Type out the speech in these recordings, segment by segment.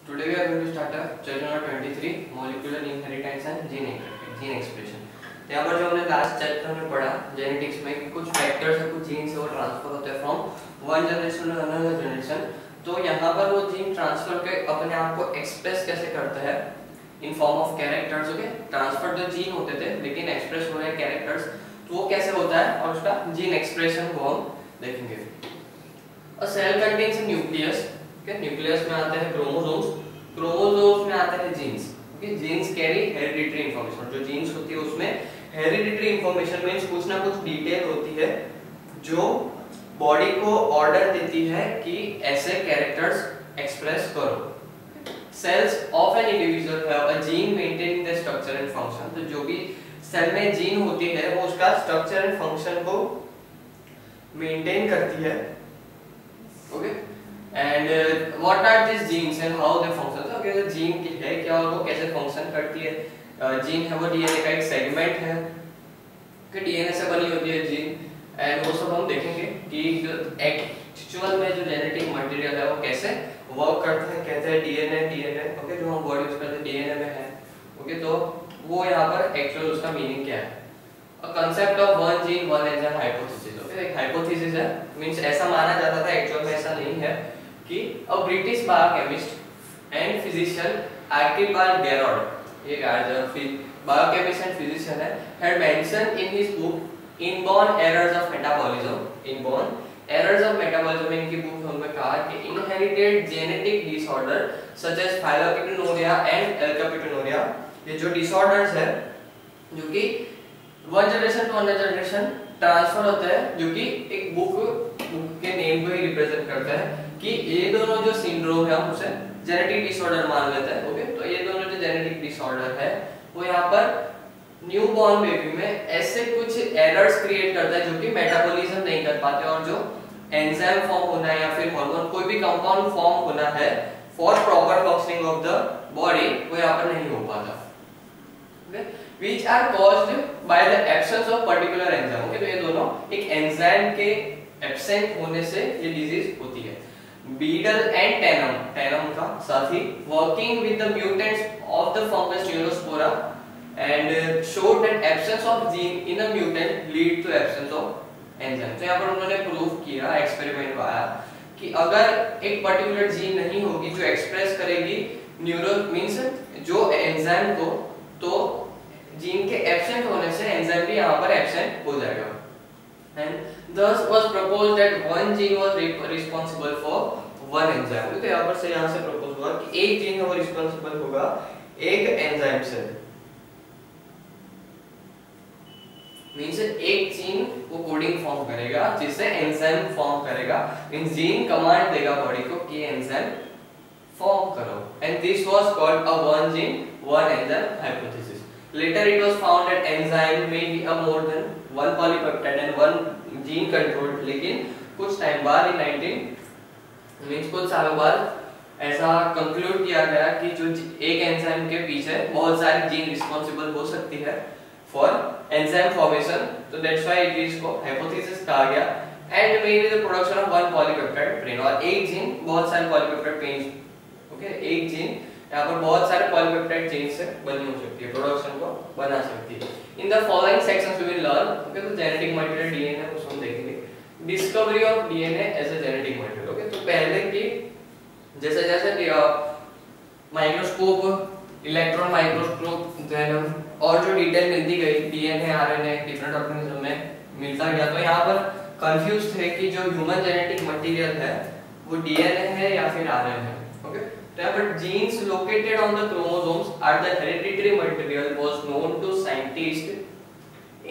Today we are going to start chapter number 23 molecular inheritance and gene expression। यहाँ पर जो हमने last chapter में पढ़ा जेनेटिक्स में कि कुछ फैक्टर्स है, कुछ जीन से वो ट्रांसफर होते हैं from one generation to another generation. तो यहाँ पर वो जीन ट्रांसफर के अपने आप को एक्सप्रेस कैसे करता है इन form of characters. Okay, transfer तो जीन होते थे लेकिन एक्सप्रेस हो रहे हैं कैरेक्टर्स, तो वो कैसे होता है और उसका जीन एक्सप्रेशन को हम देखेंगे। A cell contains a nucleus. Okay, nucleus में आते हैं क्रोमोसोम्स, क्रोमोसोम्स में आते हैं genes. Okay, genes carry hereditary information. जो जीन्स होती है उसमें हेरिडिटरी इंफॉर्मेशन मींस कुछ ना कुछ डिटेल होती है जो बॉडी को ऑर्डर देती है कि ऐसे कैरेक्टर्स एक्सप्रेस करो। Cells of an individual have a gene maintaining the structure and function. तो जो भी सेल में जीन होती है वो उसका स्ट्रक्चर एंड फंक्शन को मेंटेन करती है। Okay, and what are this genes and how they function. Okay, जो जीन की है क्या और वो कैसे फंक्शन करती है। जीन है वो डीएनए का एक सेगमेंट है कि डीएनए से बनी होती है जीन, एंड वो सब हम देखेंगे कि जो एक्चुअल में जो जेनेटिक मटेरियल है वो कैसे वर्क करता है। कहते हैं डीएनए ओके, जो हम बॉडी यूज करते हैं डीएनए में है। ओके, तो वो यहाँ पर एक्चुअल उसका मीनिंग क्या है। A concept of one gene one enzyme hypothesis. Okay, एक हाइपोथेसिस है, मींस ऐसा माना जाता था, एक्चुअल में ऐसा नहीं है, कि a British biochemist and physician Archibald Gerald, एक बायोकेमिस्ट एंड फिजिशियन है, had mentioned in his book Inborn Errors of Metabolism, Inborn Errors of Metabolism, इनकी बुक में उन्होंने कहा कि inherited genetic disorder such as phyllopetenuria and alkapetonuria, ये जो disorders है जो कि one generation to another generation transfer होता है, जो कि एक बुक के नेम को ही रिप्रेजेंट करता है कि ये दोनों जो सिंड्रोम है हम उसे जेनेटिक डिसऑर्डर मान लेते हैं। ओके, तो ये दोनों जो जेनेटिक डिसऑर्डर है वो यहाँ पर न्यूबॉर्न बेबी में ऐसे कुछ एरर्स क्रिएट करता है जो कि मेटाबॉलिज्म नहीं कर पाते, और जो एंजाइम फॉर्म होना है या फिर हार्मोन कोई भी कंपाउंड फॉर्म होना है for proper functioning of the body, वो यहाँ पर नहीं हो पाता। Okay, which are caused by the absence of particular enzyme। Okay, तो ये दोनों एक एंजाइम के एब्सेंट होने से ये डिजीज होती है। बीडल एंड टेनम का साथी working with the mutants of the fungus Neurospora and showed that absence of gene in a mutant lead to absence of enzyme. तो यहाँ पर उन्होंने प्रूव किया, एक्सपेरिमेंट आया कि अगर एक पर्टिकुलर जीन नहीं होगी जो एक्सप्रेस करेगी न्यूरो मींस जो एंजाइम को, तो जीन के एब्सेंट होने से एंजाइम भी यहाँ पर एब्सेंट हो जाएगा। And thus was proposed that one gene was responsible for one enzyme। तो यहाँ पर से यहाँ से प्रपोज हुआ कि एक जीन है वो रिस्पांसिबल होगा एक एंजाइम से, मींस एक जीन वो कोडिंग फॉर्म करेगा जिससे एंजाइम फॉर्म करेगा। मींस जीन कमांड देगा बॉडी को कि एंजाइम फॉर्म करो, and this was called a one gene one enzyme hypothesis. Later it was found that enzyme may be a more than one polypeptide and one gene controlled। लेकिन कुछ time बाद in 19 means कुछ सालों बाद ऐसा conclude किया गया कि जो एक एंजाइम के पीछे बहुत सारी जीन रिस्पांसिबल हो सकती है फॉर एंजाइम फॉर्मेशन, तो दैट्स व्हाई इट इज को हाइपोथेसिस कहा गया। And mainly the production of one polypeptide pen, और एक जीन बहुत सारे पॉलीपेप्टाइड पेन। ओके, एक जीन यहाँ पर बहुत सारे पॉलीपेप्टाइड चेन से बनी हो सकती है, प्रोडक्शन को बना सकती है। In the following sections we will learn. Okay, तो जेनेटिक मटेरियल डीएनए उसको हम देखेंगे। Discovery of DNA as a genetic material. Okay, तो पहले की जैसे जैसे माइक्रोस्कोप, इलेक्ट्रॉन माइक्रोस्कोप और जो डिटेल मिलती गई डीएनए आरएनए डिफरेंट ऑर्गेनिज्म में मिलता गया, तो यहाँ पर कंफ्यूज थे कि जो ह्यूमन जेनेटिक मटेरियल है वो डीएनए है या फिर आरएनए है। Okay, but genes located on the chromosomes are the hereditary material was known to scientists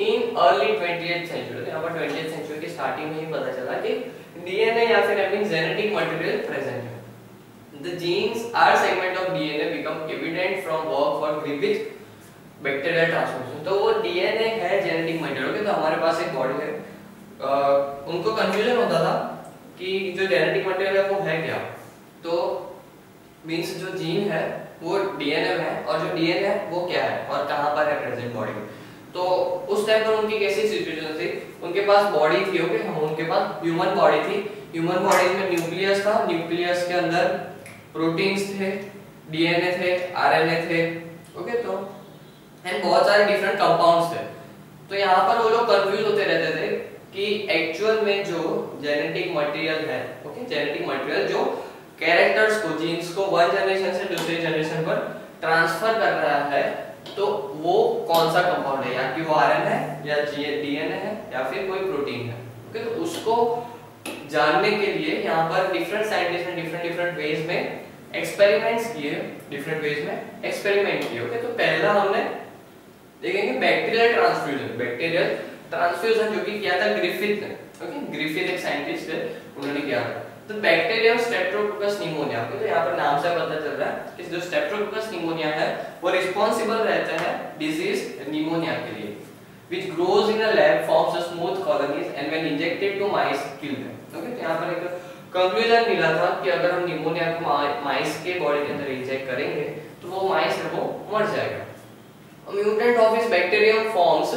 in early 20th century। यहाँ पर 20th century की स्टार्टिंग में ही पता चला कि DNA या फिर I mean genetic material present है। The genes are segment of DNA become evident from work for Griffith bacterial transformation। तो वो DNA है genetic material। ओके, तो हमारे पास एक बॉडी है, उनको कंफ्यूजन होता था कि जो जेनेटिक मटेरियल है वो है क्या। तो मींस जो जीन है वो डीएनए में है और जो डीएनए है वो क्या है और कहां पर है प्रेजेंट बॉडी में। तो उस टाइम पर उनकी कैसी सिचुएशन थी, उनके पास बॉडी थी। ओके, उनके पास ह्यूमन बॉडी थी, ह्यूमन बॉडी में न्यूक्लियस था, न्यूक्लियस के अंदर प्रोटीन्स थे, डीएनए थे, आरएनए थे, ओके, तो एंड बहुत सारे डिफरेंट कंपाउंड्स थे। तो यहाँ पर वो लोग कंफ्यूज होते रहते थे कि एक्चुअल में जो जेनेटिक मटेरियल है, ओके, जेनेटिक मटेरियल जो कैरेक्टर्स को, जीन्स को वन जनरेशन से दूसरे जनरेशन पर ट्रांसफर कर रहा है, तो वो कौन सा कंपाउंड है, या कि वो आरएनए है या डीएनए है या फिर कोई प्रोटीन है, ओके। तो उसको जानने के लिए यहाँ पर डिफरेंट साइंटिस्ट ने डिफरेंट वेज में एक्सपेरिमेंट्स किए, डिफरेंट वेज में एक्सपेरिमेंट किए, ओके। तो पहला हमने देखेंगे बैक्टीरियल ट्रांसफ्यूजन जो कि किया था ग्रिफिथ ने, ओके। ग्रिफिथ एक साइंटिस्ट है, उन्होंने किया था। तो बैक्टीरियम स्ट्रेप्टोकोकस निमोनिया, ओके, तो यहाँ पर नाम से पता चल रहा है कि जो स्ट्रेप्टोकोकस निमोनिया है वो रिस्पांसिबल रहता है डिजीज निमोनिया के लिए, which grows in a lab, forms a smooth colonies and when injected to mice kill them, okay. तो यहाँ पर एक कंक्लूजन मिला था कि अगर हम निमोनिया को माइस के बॉडी के अंदर इंजेक्ट करेंगे तो वो माइस है वो मर जाएगा। A mutant of this bacterium forms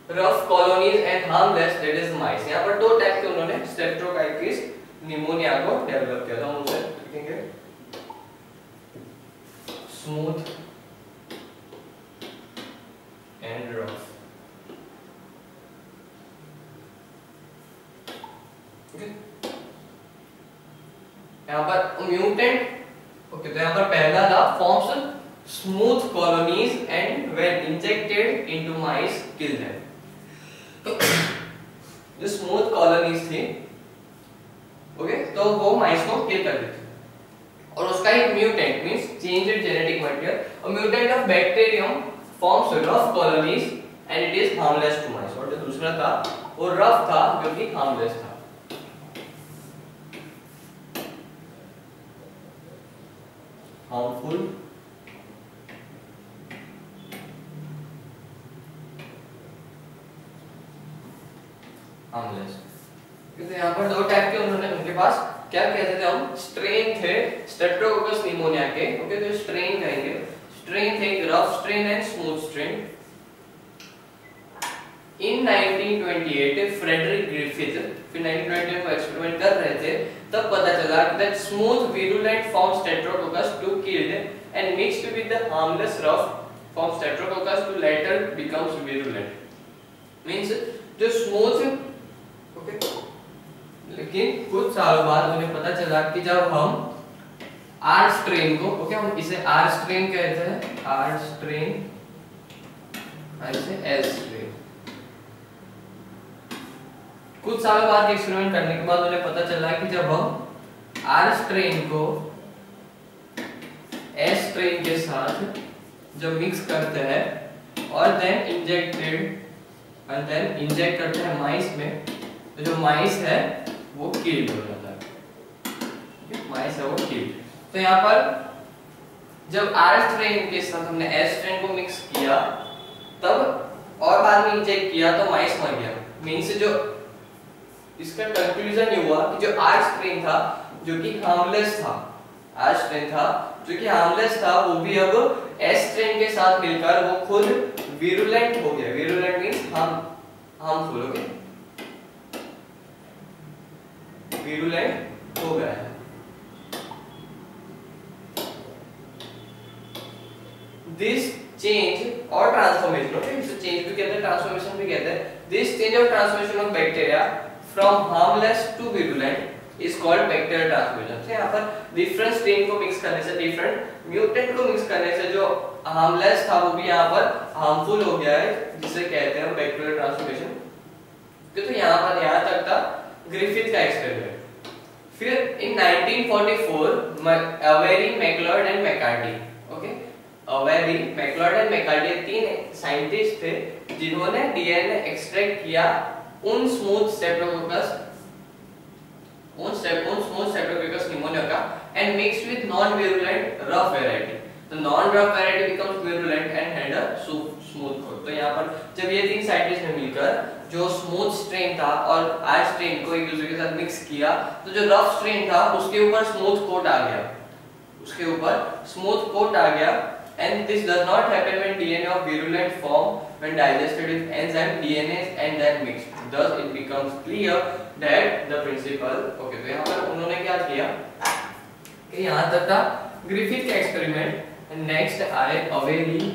rough colonies and harmless, that is mice। यहाँ पर दो टाइप के उन्होंने स्ट्रेप्टोकाइटिस निमोनिया को डेवलप किया था, उनसे लिखेंगे स्मूथ एंड रफ, ओके। यहाँ पर म्यूटेंट, ओके, तो यहाँ पर पहला था forms smooth colonies and when injected into mice kill them. तो जो स्मूथ कॉलोनीज थी, ओके, तो वो माइस को किल कर देती, और उसका एक mutant means changed genetic material, a mutant of bacterium forms rough colonies and it is harmless to mice. और जो दूसरा था वो रफ था जो कि हार्मलेस था। harmful harmless। तो यहाँ पर दो टाइप के उन्होंने उनके पास क्या कहते थे हम, स्ट्रेन थे स्ट्रेप्टोकोकस निमोनिया के, ओके। तो स्ट्रेन कहेंगे, स्ट्रेन थे rough strain and smooth strain. In 1928 Frederick Griffith फिर 1928 में एक्सपेरिमेंट कर रहे थे, तब पता चला that smooth virulent form Streptococcus to killed and mixed with the harmless rough form Streptococcus to later becomes virulent, means जो स्मूथ, ओके, लेकिन कुछ सालों बाद उन्हें पता चला कि जब हम आर स्ट्रेन को, ओके, हम इसे आर स्ट्रेन कहते हैं, आर स्ट्रेन, ऐसे एल स्ट्रेन। कुछ सालों बाद एक्सपेरिमेंट करने के बाद उन्हें पता चला कि जब हम आर स्ट्रेन को एस स्ट्रेन के साथ जब मिक्स करते हैं और देन इंजेक्ट करते हैं माइस में, तो जो माइस है वो किल्ड हो जाता है, माइस है वो किल्ड। तो यहाँ पर जब आर स्ट्रेन के साथ हमने एस स्ट्रेन को मिक्स किया तब और बाद में इंजेक्ट किया तो माइस मर गया। मींस जो इसका कंक्लूजन ये हुआ कि जो आर स्ट्रेन था जो कि हार्मलेस था, आर स्ट्रेन था जो कि हार्मलेस था, वो भी अब एस स्ट्रेन के साथ मिलकर वो खुद विरुलेंट हो गया। Virulent means harmful, okay, virulent हो गया है। दिस चेंज और ट्रांसफॉर्मेशन, ओके, इसे चेंज भी कहते हैं, ट्रांसफॉर्मेशन भी कहते हैं। दिस चेंज और transformation of bacteria from harmless to virulent is called bacterial transformation. तो यहाँ पर डिफरेंट स्ट्रेन को मिक्स करने से, डिफरेंट म्यूटेंट को मिक्स करने से जो हार्मलेस था वो भी यहाँ पर हार्मफुल हो गया है, जिसे कहते हैं बैक्टीरियल ट्रांसफॉर्मेशन। तो यहाँ पर यहाँ तक था ग्रिफिथ का एक्सपेरिमेंट। फिर in 1944 Avery, MacLeod and McCarty, okay, Avery, MacLeod and McCarty तीन साइंटिस्ट थे जिन्होंने डीएनए एक्सट्रैक्ट किया उन स्मूथ स्ट्रेप्टोकोकस निमोनिया का and mixed with non-virulent rough variety. The non-rough variety becomes virulent and had a smooth coat. तो यहाँ पर जब ये तीन साइंटिस्ट ने मिलकर जो स्मूथ स्ट्रेन था और आर स्ट्रेन को एक दूसरे के साथ मिक्स किया, तो जो रफ स्ट्रेन था उसके ऊपर स्मूथ कोट आ गया, उसके ऊपर स्मूथ कोट आ गया। And this does not happen when DNA of virulent form when digested with enzyme DNA and then mixed. Thus it becomes clear that the principle, okay, तो यहाँ पर उन्होंने क्या किया कि यहाँ तक था ग्रिफिथ का एक्सपेरिमेंट, नेक्स्ट आए अवेली,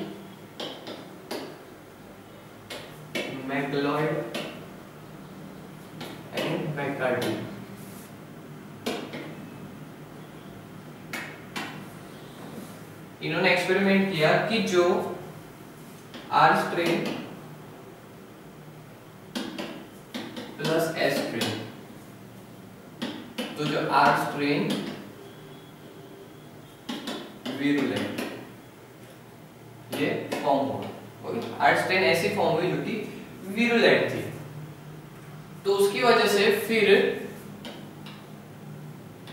मैकलॉयड एंड मैककार्टी। इन्होंने एक्सपेरिमेंट किया कि जो are strain plus S strain, तो जो आर स्ट्रेन वीरुलेंट ये फॉर्म हुआ, ओके। आर स्ट्रेन ऐसी फॉर्म हुई जो कि वीरुलेंट थी, तो उसकी वजह से फिर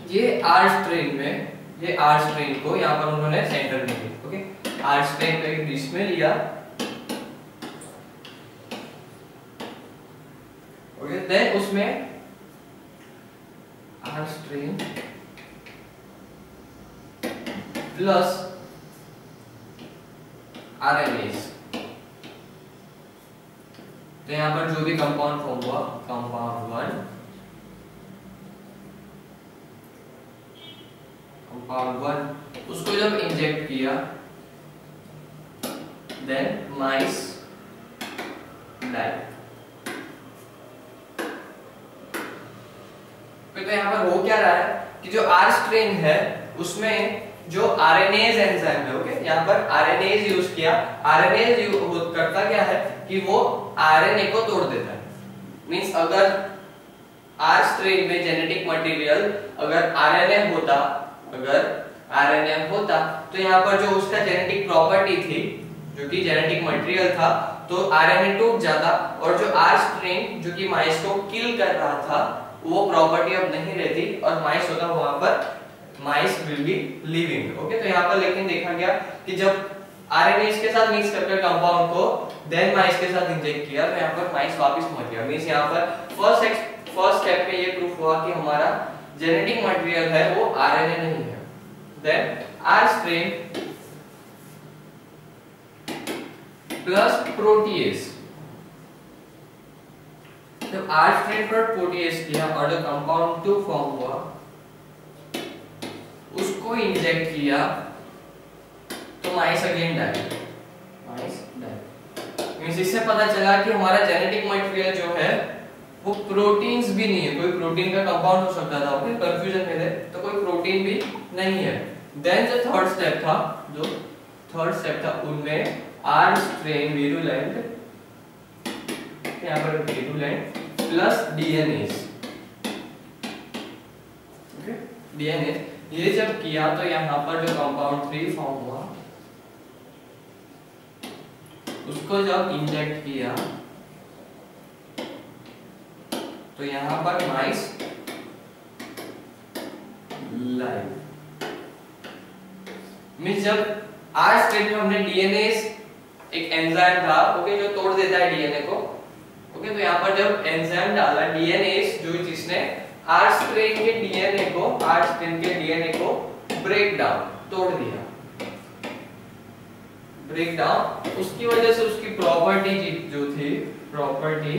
ये आर स्ट्रेन में, ये आर स्ट्रेन को यहां पर उन्होंने सेंटर में लिया, ओके। आर स्ट्रेन को एक डिश में लिया, ओके। देन उसमें आर स्ट्रेन प्लस आरएनएस, तो यहां पर जो भी कंपाउंड फॉर्म हुआ, कंपाउंड 1, कंपाउंड 1, उसको जब इंजेक्ट किया, देन माइस डाइड। तो यहाँ पर हो क्या रहा है कि जो आर स्ट्रेन है उसमें जो आरएनएज एंजाइम है, ओके, यहाँ पर आरएनएज यूज किया। आरएनएज करता क्या है कि वो आरएनए को तोड़ देता है। मींस अगर आर स्ट्रेन में जेनेटिक मटेरियल अगर आरएनए होता तो यहाँ पर जो उसका जेनेटिक प्रॉपर्टी थी, जो कि जेनेटिक मटेरियल था, तो आरएनए टूट जाता, और जो आर स्ट्रेन जो कि माइस को किल कर रहा था वो प्रॉपर्टी अब नहीं रहती, और माइस होता वहां पर माइस विल बी लिविंग, ओके। तो यहाँ पर लेकिन देखा गया कि जब आरएनए के साथ मिक्स करके कंपाउंड को देन माइस के साथ इंजेक्ट किया, तो यहाँ पर माइस वापस मर गया। मींस यहाँ पर फर्स्ट स्टेप में ये प्रूफ हुआ कि हमारा जेनेटिक मटेरियल है वो आरएनए नहीं है। Then R strain plus protease, जब आर स्ट्रेन पर प्रोटीएज किया और जो कंपाउंड 2 फॉर्म हुआ उसको इंजेक्ट किया, तो माइस अगेन डाइड, माइस डाइड। मींस इससे पता चला कि हमारा जेनेटिक मटेरियल जो है वो प्रोटीन्स भी नहीं है, कोई प्रोटीन का कंपाउंड हो सकता था, ओके, कंफ्यूजन में थे, तो कोई प्रोटीन भी नहीं है। देन जो थर्ड स्टेप था उनमें आर स्ट्रेन वीरुलेंट, यहाँ पर वीरुलेंट प्लस डीएनएज, ओके, डीएनएज ये जब किया तो यहाँ पर जो कंपाउंड 3 फॉर्म हुआ उसको जब इंजेक्ट किया, तो यहाँ पर माइस लाइव। मींस जब आर स्ट्रेन में हमने डीएनएज, एक एंजाइम था, ओके, जो तोड़ देता है डीएनए को, ओके, तो यहाँ पर जब एंजाइम डाला डीएनएज, जो जिसने आर स्ट्रेन के डीएनए को ब्रेक डाउन, तोड़ दिया, ब्रेक डाउन, उसकी वजह से उसकी प्रॉपर्टी जो थी, प्रॉपर्टी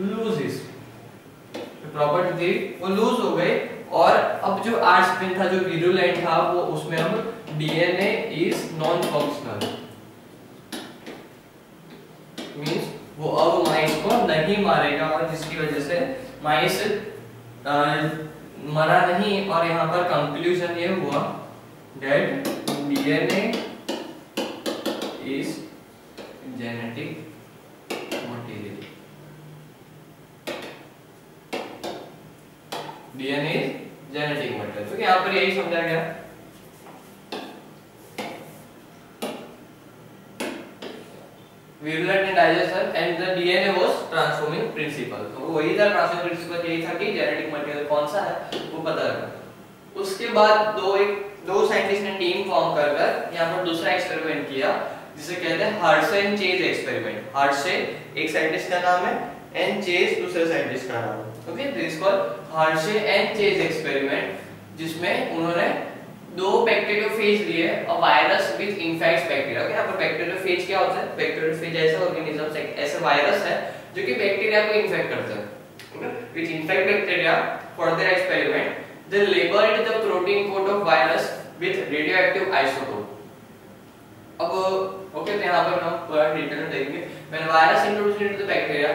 लूजेस, प्रॉपर्टी थी वो लूज हो गई, और अब जो आर स्ट्रेन था जो वीरुलेंट था वो उसमें अब DNA is non functional, means वो अब माइस को नहीं मारेगा, और जिसकी वजह से माइस मरा नहीं। और यहाँ पर कंक्लूजन ये हुआ that DNA is genetic material, DNA is genetic material। तो यहाँ पर यही समझा गया। virulent and digestion and the DNA was transforming principle। तो वही था ट्रांसफॉर्मिंग प्रिंसिपल, यही था कि जेनेटिक मटेरियल कौन सा है वो पता लगा। उसके बाद दो साइंटिस्ट ने टीम फॉर्म कर यहाँ पर दूसरा एक्सपेरिमेंट किया जिसे कहते हैं Hershey and chase experiment. Hershey एक साइंटिस्ट का नाम है एंड चेज दूसरे साइंटिस्ट का नाम है, okay. This is called Hershey and chase experiment, जिसमें उन्होंने दो बैक्टीरियोफेज लिए, a virus with infects bacteria. Okay, यहाँ पर बैक्टीरियोफेज क्या होता है? बैक्टीरियोफेज ऐसा ऑर्गेनिज्म, ऐसा वायरस है जो कि बैक्टीरिया को इन्फेक्ट करता है, okay, which infect bacteria. For their experiment they labeled the protein coat of virus with radioactive isotope। अब ओके, तो यहाँ पर हम पूरा डिटेल में देखेंगे। when virus introduced into the bacteria,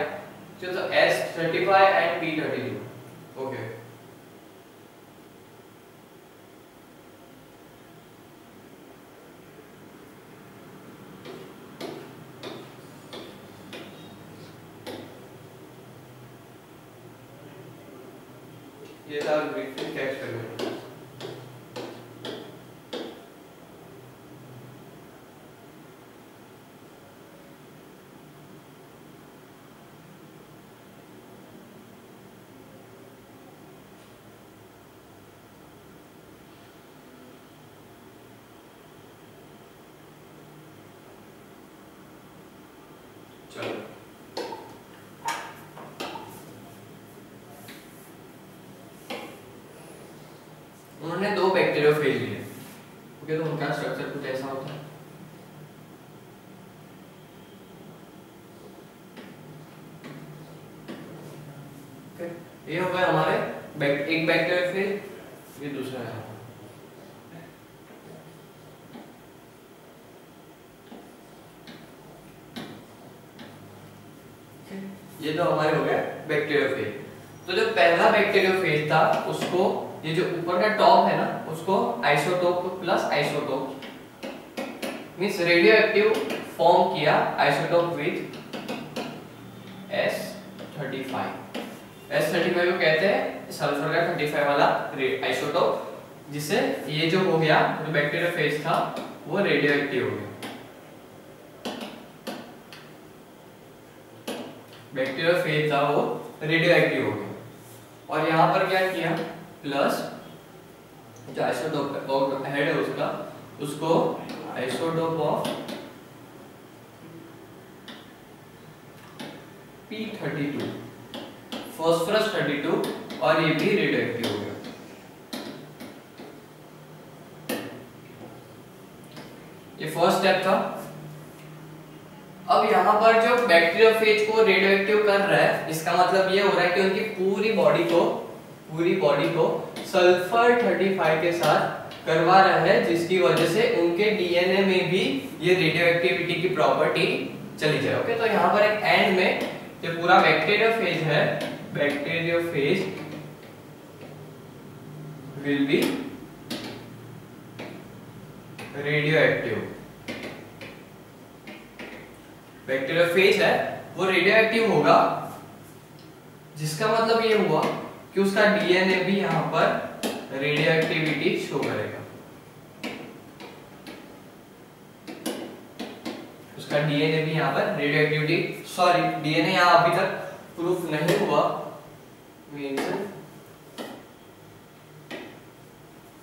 so S35 and P32। Okay, ये था ब्रीफली क्या एक्सपेरिमेंट। चलो, उन्होंने दो बैक्टीरियोफेज लिए। ओके, तो उनका स्ट्रक्चर कुछ ऐसा होता है। ओके, ये हो गया हमारे एक बैक्टीरियोफेज, ये दूसरा है। ये तो हमारे हो गया बैक्टीरियोफेज। तो जो पहला बैक्टीरियोफेज था उसको, ये जो ऊपर का टॉप है ना, उसको isotope plus isotope means radio active form किया आइसोटोप विद S35। S35 को कहते हैं सल्फर का 35 वाला आइसोटोप, जिससे ये जो हो गया, जो बैक्टीरियोफेज था वो रेडियो एक्टिव हो गया। बैक्टीरियोफेज था वो रेडियो एक्टिव हो गया। और यहाँ पर क्या किया, प्लस जो आइसोटोप हेड है उसका, उसको आइसोटोप ऑफ P32, फास्फोरस 32, और ये भी रेडियो एक्टिव हो गया। ये फर्स्ट स्टेप था। अब यहाँ पर जो बैक्टीरियोफेज को रेडियो एक्टिव कर रहा है, इसका मतलब ये हो रहा है कि उनकी पूरी बॉडी को सल्फर 35 के साथ करवा रहा है, जिसकी वजह से उनके डीएनए में भी ये रेडियो एक्टिविटी की प्रॉपर्टी चली जाए। ओके, तो यहाँ पर एक एंड में जो पूरा बैक्टीरियोफेज है, bacteriophage will be radio active. Bacteriophage है वो रेडियो एक्टिव होगा, जिसका मतलब ये हुआ कि उसका डीएनए भी यहाँ पर रेडियो एक्टिविटी शो करेगा। उसका डीएनए भी यहाँ पर रेडियो एक्टिविटी, सॉरी डीएनए यहाँ अभी तक प्रूफ नहीं हुआ, मींस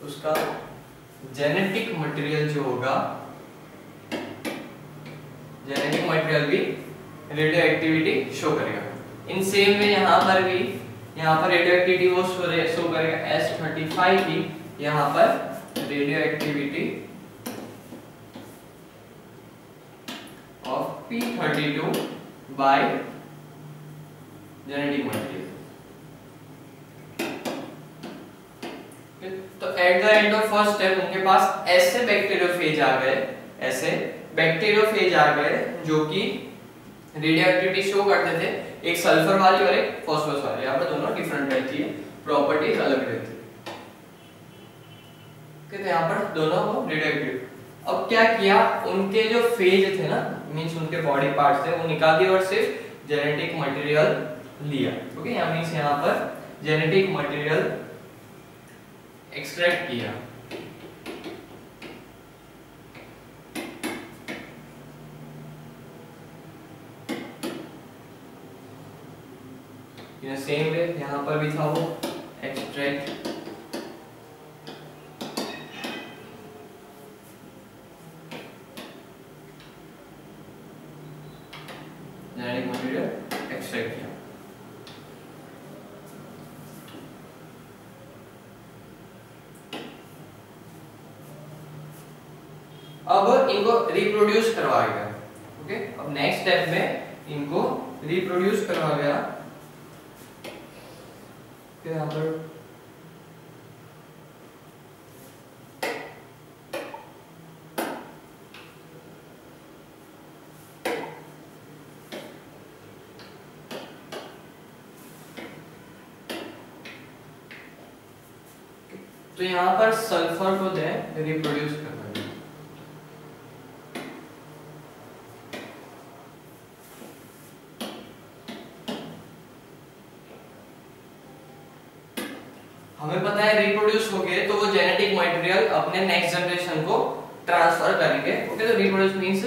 उसका जेनेटिक मटेरियल जो होगा, जेनेटिक मटेरियल भी रेडियो एक्टिविटी शो करेगा। इन सेम में यहाँ पर भी, यहाँ पर रेडियो एक्टिविटी वो शो करेगा S35 की, यहाँ पर radio activity of P32 by genetic material. तो at the end of first step उनके पास ऐसे बैक्टीरियोफेज आ गए, ऐसे बैक्टीरियोफेज आ गए जो कि रेडियो एक्टिविटी शो करते थे, एक सल्फर वाली और एक फास्फोरस वाली। यहाँ पर दोनों डिफरेंट रहती है, प्रॉपर्टीज अलग रहती है। तो यहाँ पर दोनों को रेडियो एक्टिव। अब क्या किया, उनके जो फेज थे ना, मींस उनके बॉडी पार्ट्स थे, वो निकाल दिए और सिर्फ जेनेटिक मटेरियल लिया। ओके, यहाँ मींस यहाँ पर जेनेटिक मटेरियल एक्सट्रैक्ट किया। सेम वे यहाँ पर भी था, वो एक्सट्रैक्ट जेनेटिक मटेरियल एक्सट्रैक्ट किया। अब इनको रिप्रोड्यूस करवाया गया। ओके, अब नेक्स्ट स्टेप में इनको रिप्रोड्यूस करवाया गया। यहाँ पर तो यहाँ पर सल्फर को दें रिप्रोड्यूस करना। हमें पता है रिप्रोड्यूस हो गए तो वो जेनेटिक मटेरियल अपने नेक्स्ट जनरेशन को ट्रांसफर करेंगे। ओके, तो reproduce means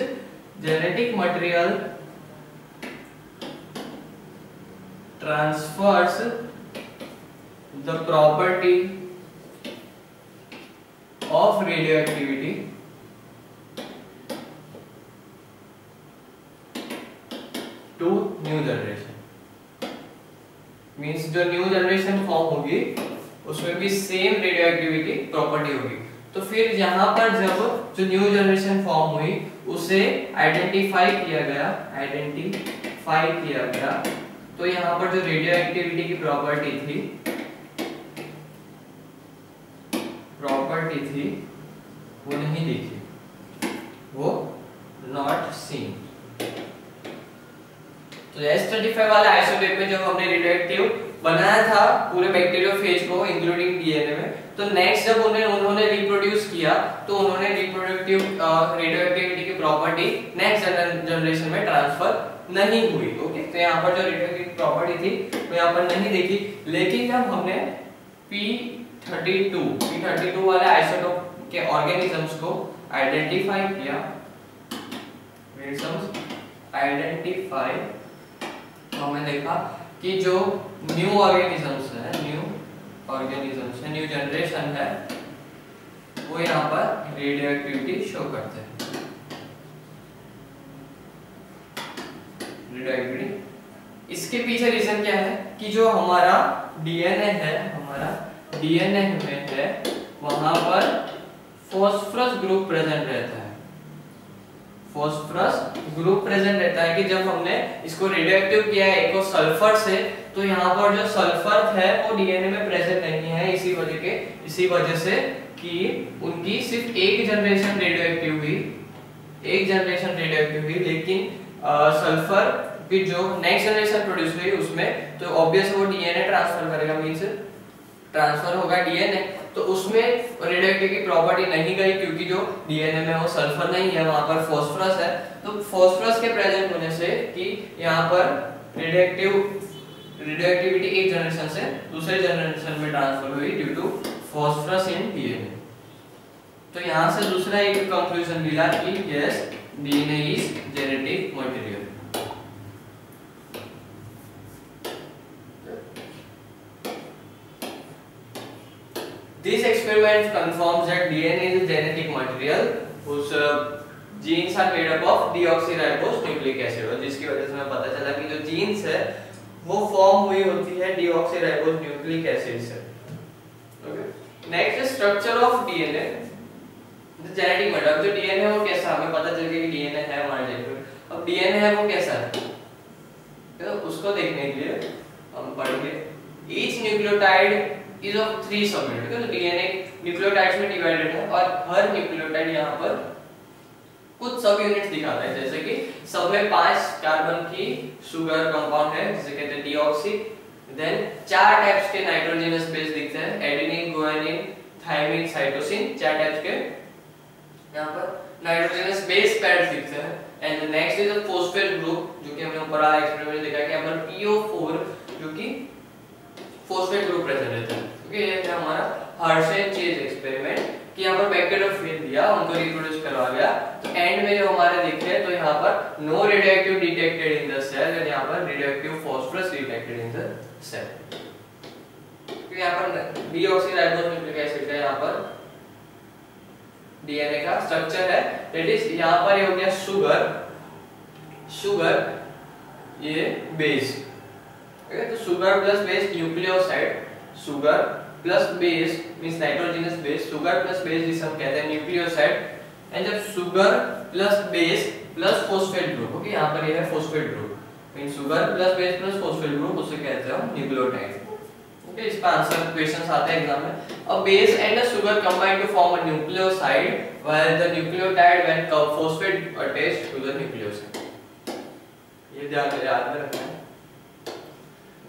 genetic material transfers the property of radioactivity to new generation. Means जो न्यू जनरेशन फॉर्म होगी उसमें भी सेम रेडियोएक्टिविटी प्रॉपर्टी होगी। तो फिर यहाँ पर जब जो न्यू जनरेशन फॉर्म हुई उसे आइडेंटिफाई किया गया, तो यहाँ पर जो रेडियोएक्टिविटी की प्रॉपर्टी थी वो नहीं दिखी, वो नॉट सीन। तो S35 वाले आइसोटोप में जब हमने रेडियोएक्टिव बनाया था पूरे बैक्टीरियोफेज को इंक्लूडिंग डीएनए में, तो नेक्स्ट जब उन्होंने रिप्रोड्यूस किया तो उन्होंने रिप्रोडक्टिव रेडियोएक्टिविटी की प्रॉपर्टी नेक्स्ट जनरेशन में ट्रांसफर नहीं हुई। ओके, तो यहाँ पर जो रेडियोएक्टिव प्रॉपर्टी थी वो यहाँ पर नहीं देखी। लेकिन जब हमने P32 वाले आइसोटोप के ऑर्गेनिजम्स को आइडेंटिफाई किया, तो हमने देखा कि जो न्यू ऑर्गेनिजम्स है, न्यू जनरेशन है, वो यहाँ पर रेडियोएक्टिविटी शो करते हैं। रेडियोएक्टिविटी, इसके पीछे रीजन क्या है कि जो हमारा डीएनए में है वहां पर फॉस्फरस ग्रुप प्रेजेंट रहता है। कि जब हमने इसको रेडियोएक्टिव किया है एक को सल्फर से, तो यहाँ पर जो सल्फर है वो डीएनए में प्रेजेंट नहीं है, इसी वजह से कि उनकी सिर्फ एक जनरेशन रेडियोएक्टिव हुई, लेकिन सल्फर की जो नेक्स्ट जनरेशन प्रोड्यूस हुई उसमें तो ऑब्वियस वो डीएनए ट्रांसफर करेगा, मींस ट्रांसफर होगा डीएनए, तो उसमें रेडियोएक्टिव की प्रॉपर्टी नहीं गई क्योंकि जो डीएनए में वो सल्फर नहीं है, वहां पर फास्फोरस है। तो फास्फोरस के प्रेजेंट होने से कि यहाँ पर रेडियोएक्टिविटी एक जनरेशन से दूसरे जनरेशन में ट्रांसफर हुई due to phosphorus in DNA. तो यहाँ से दूसरा एक कंक्लूजन मिला कि yes, DNA is genetic material. This experiment confirms that DNA is a genetic material whose genes are made up of deoxyribose nucleic acid, और जिसकी वजह से हमें पता चला कि जो जीन्स है वो फॉर्म हुई होती है deoxyribose nucleic acid से। Okay, next structure of DNA, the genetic material. जो डीएनए है वो कैसा, हमें पता चल गया कि डीएनए है हमारे जेनेटिक में। अब डीएनए है वो कैसा है, तो उसको देखने के लिए हम पढ़ेंगे each nucleotide is of 3 subunit. तो डीएनए न्यूक्लियोटाइड्स में डिवाइडेड है और हर न्यूक्लियोटाइड यहाँ पर कुछ सब यूनिट्स दिखाता है, जैसे कि सब में 5 कार्बन की शुगर कंपाउंड है जिसे कहते हैं डीऑक्सी। देन 4 टाइप्स के नाइट्रोजनस बेस दिखते हैं, adenine, guanine, thymine, cytosine, 4 types के यहाँ पर नाइट्रोजनस बेस पेयर्स दिखते हैं। And next is a phosphate group, जो कि हमने ऊपर वाला एक्सपेरिमेंट में देखा कि यहाँ पर PO4 जो कि फॉस्फेट ग्रुप प्रेजेंट रहता है। ओके, ये है हमारा हर्शे चेज एक्सपेरिमेंट कि यहाँ पर बैक्टीरियोफेज दिया, उनको रिप्रोड्यूस करवा गया। तो एंड में जो हमारे देखे तो यहाँ पर no radioactive detected in the cell and यहाँ पर radioactive phosphorus detected in the cell. तो यहाँ पर डीऑक्सीराइबोस न्यूक्लिक एसिड का यहाँ पर डीएनए का स्ट्रक्चर है, दैट इज यहाँ पर ये हो गया शुगर, ये बेस। ओके, तो sugar plus base nucleoside, sugar plus base means nitrogenous base, sugar plus base जिसे हम कहते हैं न्यूक्लियोसाइड। एंड जब sugar plus base plus phosphate group, okay यहाँ पर ये है phosphate group, means sugar plus base plus phosphate group, उसे कहते हैं हम न्यूक्लियोटाइड। ओके, इसका आंसर क्वेश्चंस आते हैं एग्जाम में। A base and a sugar combine to form a nucleoside while the nucleotide when phosphate attached to the nucleoside. ये ध्यान में रखना है।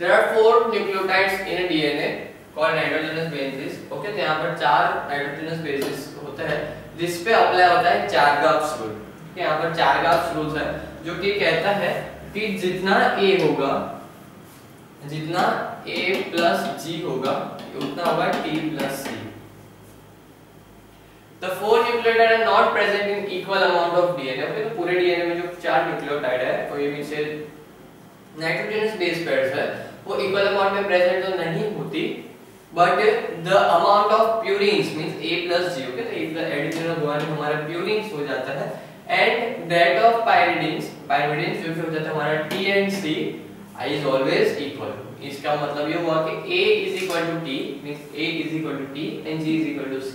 There are 4 nucleotides in a DNA called nitrogenous bases. Okay, तो यहाँ पर 4 नाइट्रोजनस बेसिस होते हैं जिस पे अप्लाई होता है चारगाव्स रूल। यहाँ पर चारगाव्स रूल है जो कि कहता है कि जितना A होगा, जितना A प्लस G होगा उतना होगा T plus C। The 4 nucleotides are not present in equal amount of DNA। Okay, तो पूरे DNA में जो 4 न्यूक्लियोटाइड है तो ये मींस नाइट्रोजनस बेस पेयर्स है वो इक्वल अमाउंट में प्रेजेंट तो नहीं होती, but the amount of purines means A plus G। Okay, तो एक एडिशन ऑफ गुआनिन हमारा प्यूरिन्स हो जाता है and that of pyridines, pyridines जो हो जाता है हमारा T and C is always equal. इसका मतलब ये हुआ कि A is equal to T means A is equal to T and G is equal to C।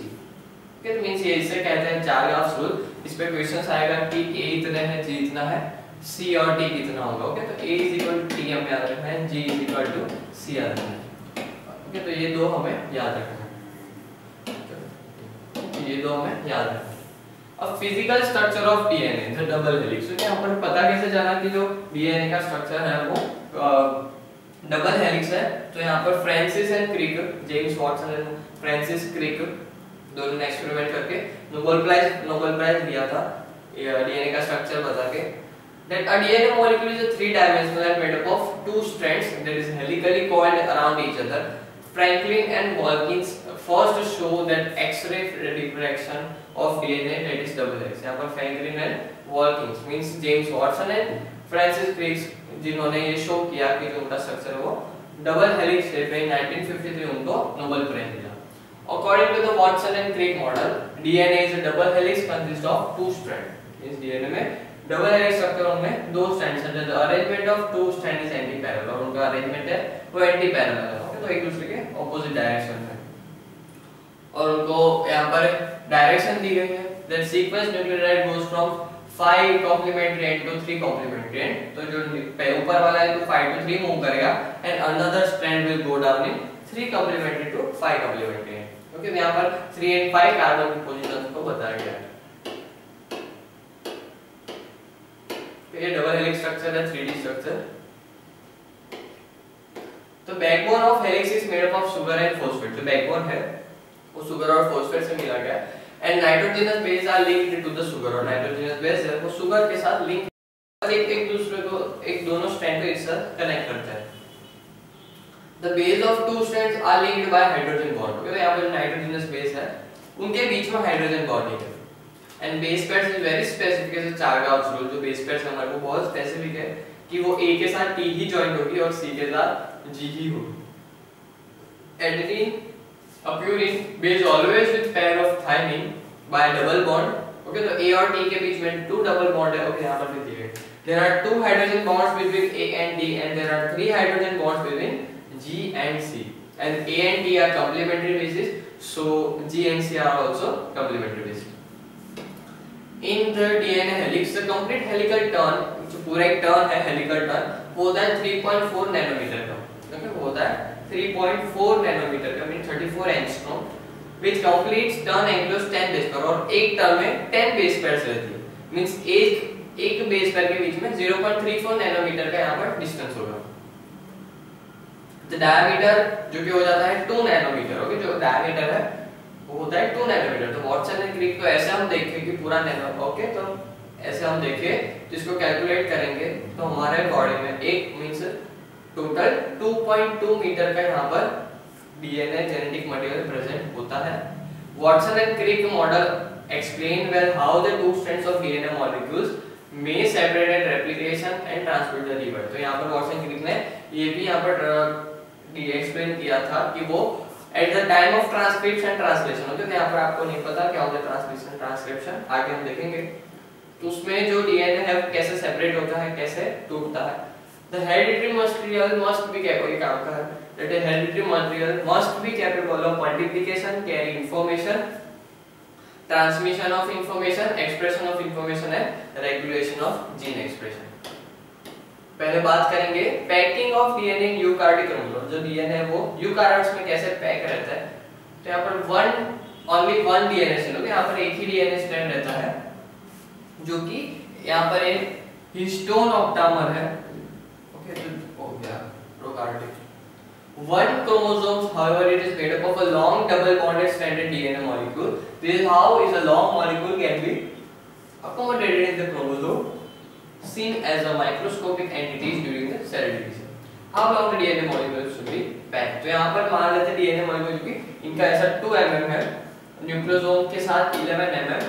Okay, तो मींस ये इसे कहते हैं चारगाव्स रूल। इस पे क्वेश्चंस आएगा कि A इतना है, G इतना है, C और T कितना होगा। ओके, तो A is equal to T हमें याद रखना है, G is equal to C याद रखना है। ओके, तो ये दो हमें याद रखना है, ये दो हमें याद रखना है। अब physical structure of DNA the double helix. तो यहाँ पर पता कैसे जाना कि जो डीएनए का स्ट्रक्चर है वो डबल हेलिक्स है। तो यहाँ पर Francis and Crick, James Watson and Francis Crick दोनों ने एक्सपेरिमेंट करके नोबेल प्राइज लिया था डीएनए का स्ट्रक्चर बता के। That a DNA molecule is a three-dimensional and made up of two strands that is helically coiled around each other. Franklin and Wilkins first show that X-ray diffraction of DNA that is double helix। यहाँ पर Franklin and Wilkins means James Watson and Francis Crick जिन्होंने ये show किया कि जो उनका structure है वो डबल हेलिक्स है। 1953 उनको नोबेल प्राइज मिला। According to the Watson and Crick model, DNA is a double helix consist of two strands। इस DNA में डबल हेलिक्स स्ट्रक्चर में दो स्ट्रैंड्स हैं। The arrangement of two strand is anti parallel और उनका arrangement है वो एंटी पैरेलल है। ओके, तो एक दूसरे के ऑपोजिट डायरेक्शन में और उनको यहां पर डायरेक्शन दी गई है। That sequence nucleotide goes from 5 complementary end to 3 complementary end. तो जो ऊपर वाला है तो 5 to 3 मूव करेगा and another strand will go down in 3 complementary to 5 complementary end. Okay, तो यहां पर 3 and 5 कार्बन की पोजीशंस को बताया गया है। ये डबल हेलिक्स स्ट्रक्चर है, 3D स्ट्रक्चर। तो backbone of helix is made up of sugar and phosphate. जो बैकबोन है वो शुगर और फॉस्फेट से मिला गया है and nitrogenous base are linked to the sugar. और नाइट्रोजनस बेस है वो शुगर के साथ लिंक और एक दूसरे को एक दोनों स्ट्रैंड को एक साथ कनेक्ट करता है। The base of two strands are linked by hydrogen bond. तो यहाँ पर नाइट्रोजनस बेस है उनके बीच में हाइड्रोजन बॉन्ड है and base pairs is very specific. जैसे चारगाव्स रूल जो बेस पेयर्स हमारे को बहुत स्पेसिफिक है कि वो A के साथ T ही जॉइंट होगी और C के साथ G ही होगी। Adenine a purine based always with pair of thymine by double bond। Okay, तो A और T के बीच में 2 डबल बॉन्ड है। ओके, यहाँ पर भी दिए गए। There are 2 hydrogen bonds between A and D and there are 3 hydrogen bonds between G and C and A and T are complementary bases, so G and C are also complementary bases। In the DNA helix, the complete helical turn, जो पूरा एक turn है helical turn, वो होता है 3.4 nanometre का। Okay, वो होता है 3.4 नैनोमीटर का, mean 34 angstrom, which completes turn enclosed 10 base pair. और एक टर्न में 10 बेस पेयर्स रहती है, मींस एक बेस पेयर के बीच में 0.34 नैनोमीटर का यहाँ पर डिस्टेंस होगा। The diameter जो कि हो जाता है 2 नैनोमीटर। ओके, जो डायमीटर है वो होता है 2 नैनोमीटर। तो वाटसन एंड क्रिक तो ऐसे हम देखें कि पूरा नैनो। ओके, तो ऐसे हम देखें तो इसको कैलकुलेट करेंगे तो हमारे बॉडी में एक मींस टोटल 2.2 मीटर का यहाँ पर डीएनए जेनेटिक मटेरियल प्रेजेंट होता है। Watson and Crick model explain well how the two strands of DNA molecules may separate and replication and transmit the reward। तो यहाँ पर वाटसन क्रिक ने ये भी यहाँ पर एक्सप्लेन किया था कि वो at the time of transcription translation होते हैं। यहाँ पर आपको नहीं पता क्या होता है ट्रांसक्रिप्शन ट्रांसक्रिप्शन, आगे हम देखेंगे। तो उसमें जो डीएनए है कैसे सेपरेट होता है, कैसे टूटता है। The hereditary material must be capable, काम का है that the hereditary material must be capable of multiplication, carry information, transmission of information, expression of information and regulation of gene expression. पहले बात करेंगे packing of DNA in eukaryotic chromosome. जो DNA है वो eukaryotes में कैसे पैक रहता है। तो यहाँ पर ओनली वन डीएनए स्ट्रैंड, यहाँ पर एक ही डीएनए स्ट्रैंड रहता है जो कि यहाँ पर एक हिस्टोन ऑक्टामर है। ओके, तो हो गया prokaryotic. One chromosome, however, it is made up of a long double bonded stranded DNA molecule. This is how is a long molecule can be accommodated in the chromosome, seen as a microscopic entities during the cell division. How long the DNA molecule should be packed? तो यहाँ पर मान लेते हैं DNA molecule की इनका ऐसा 2 mm है, न्यूक्लियोसोम के साथ 11 mm,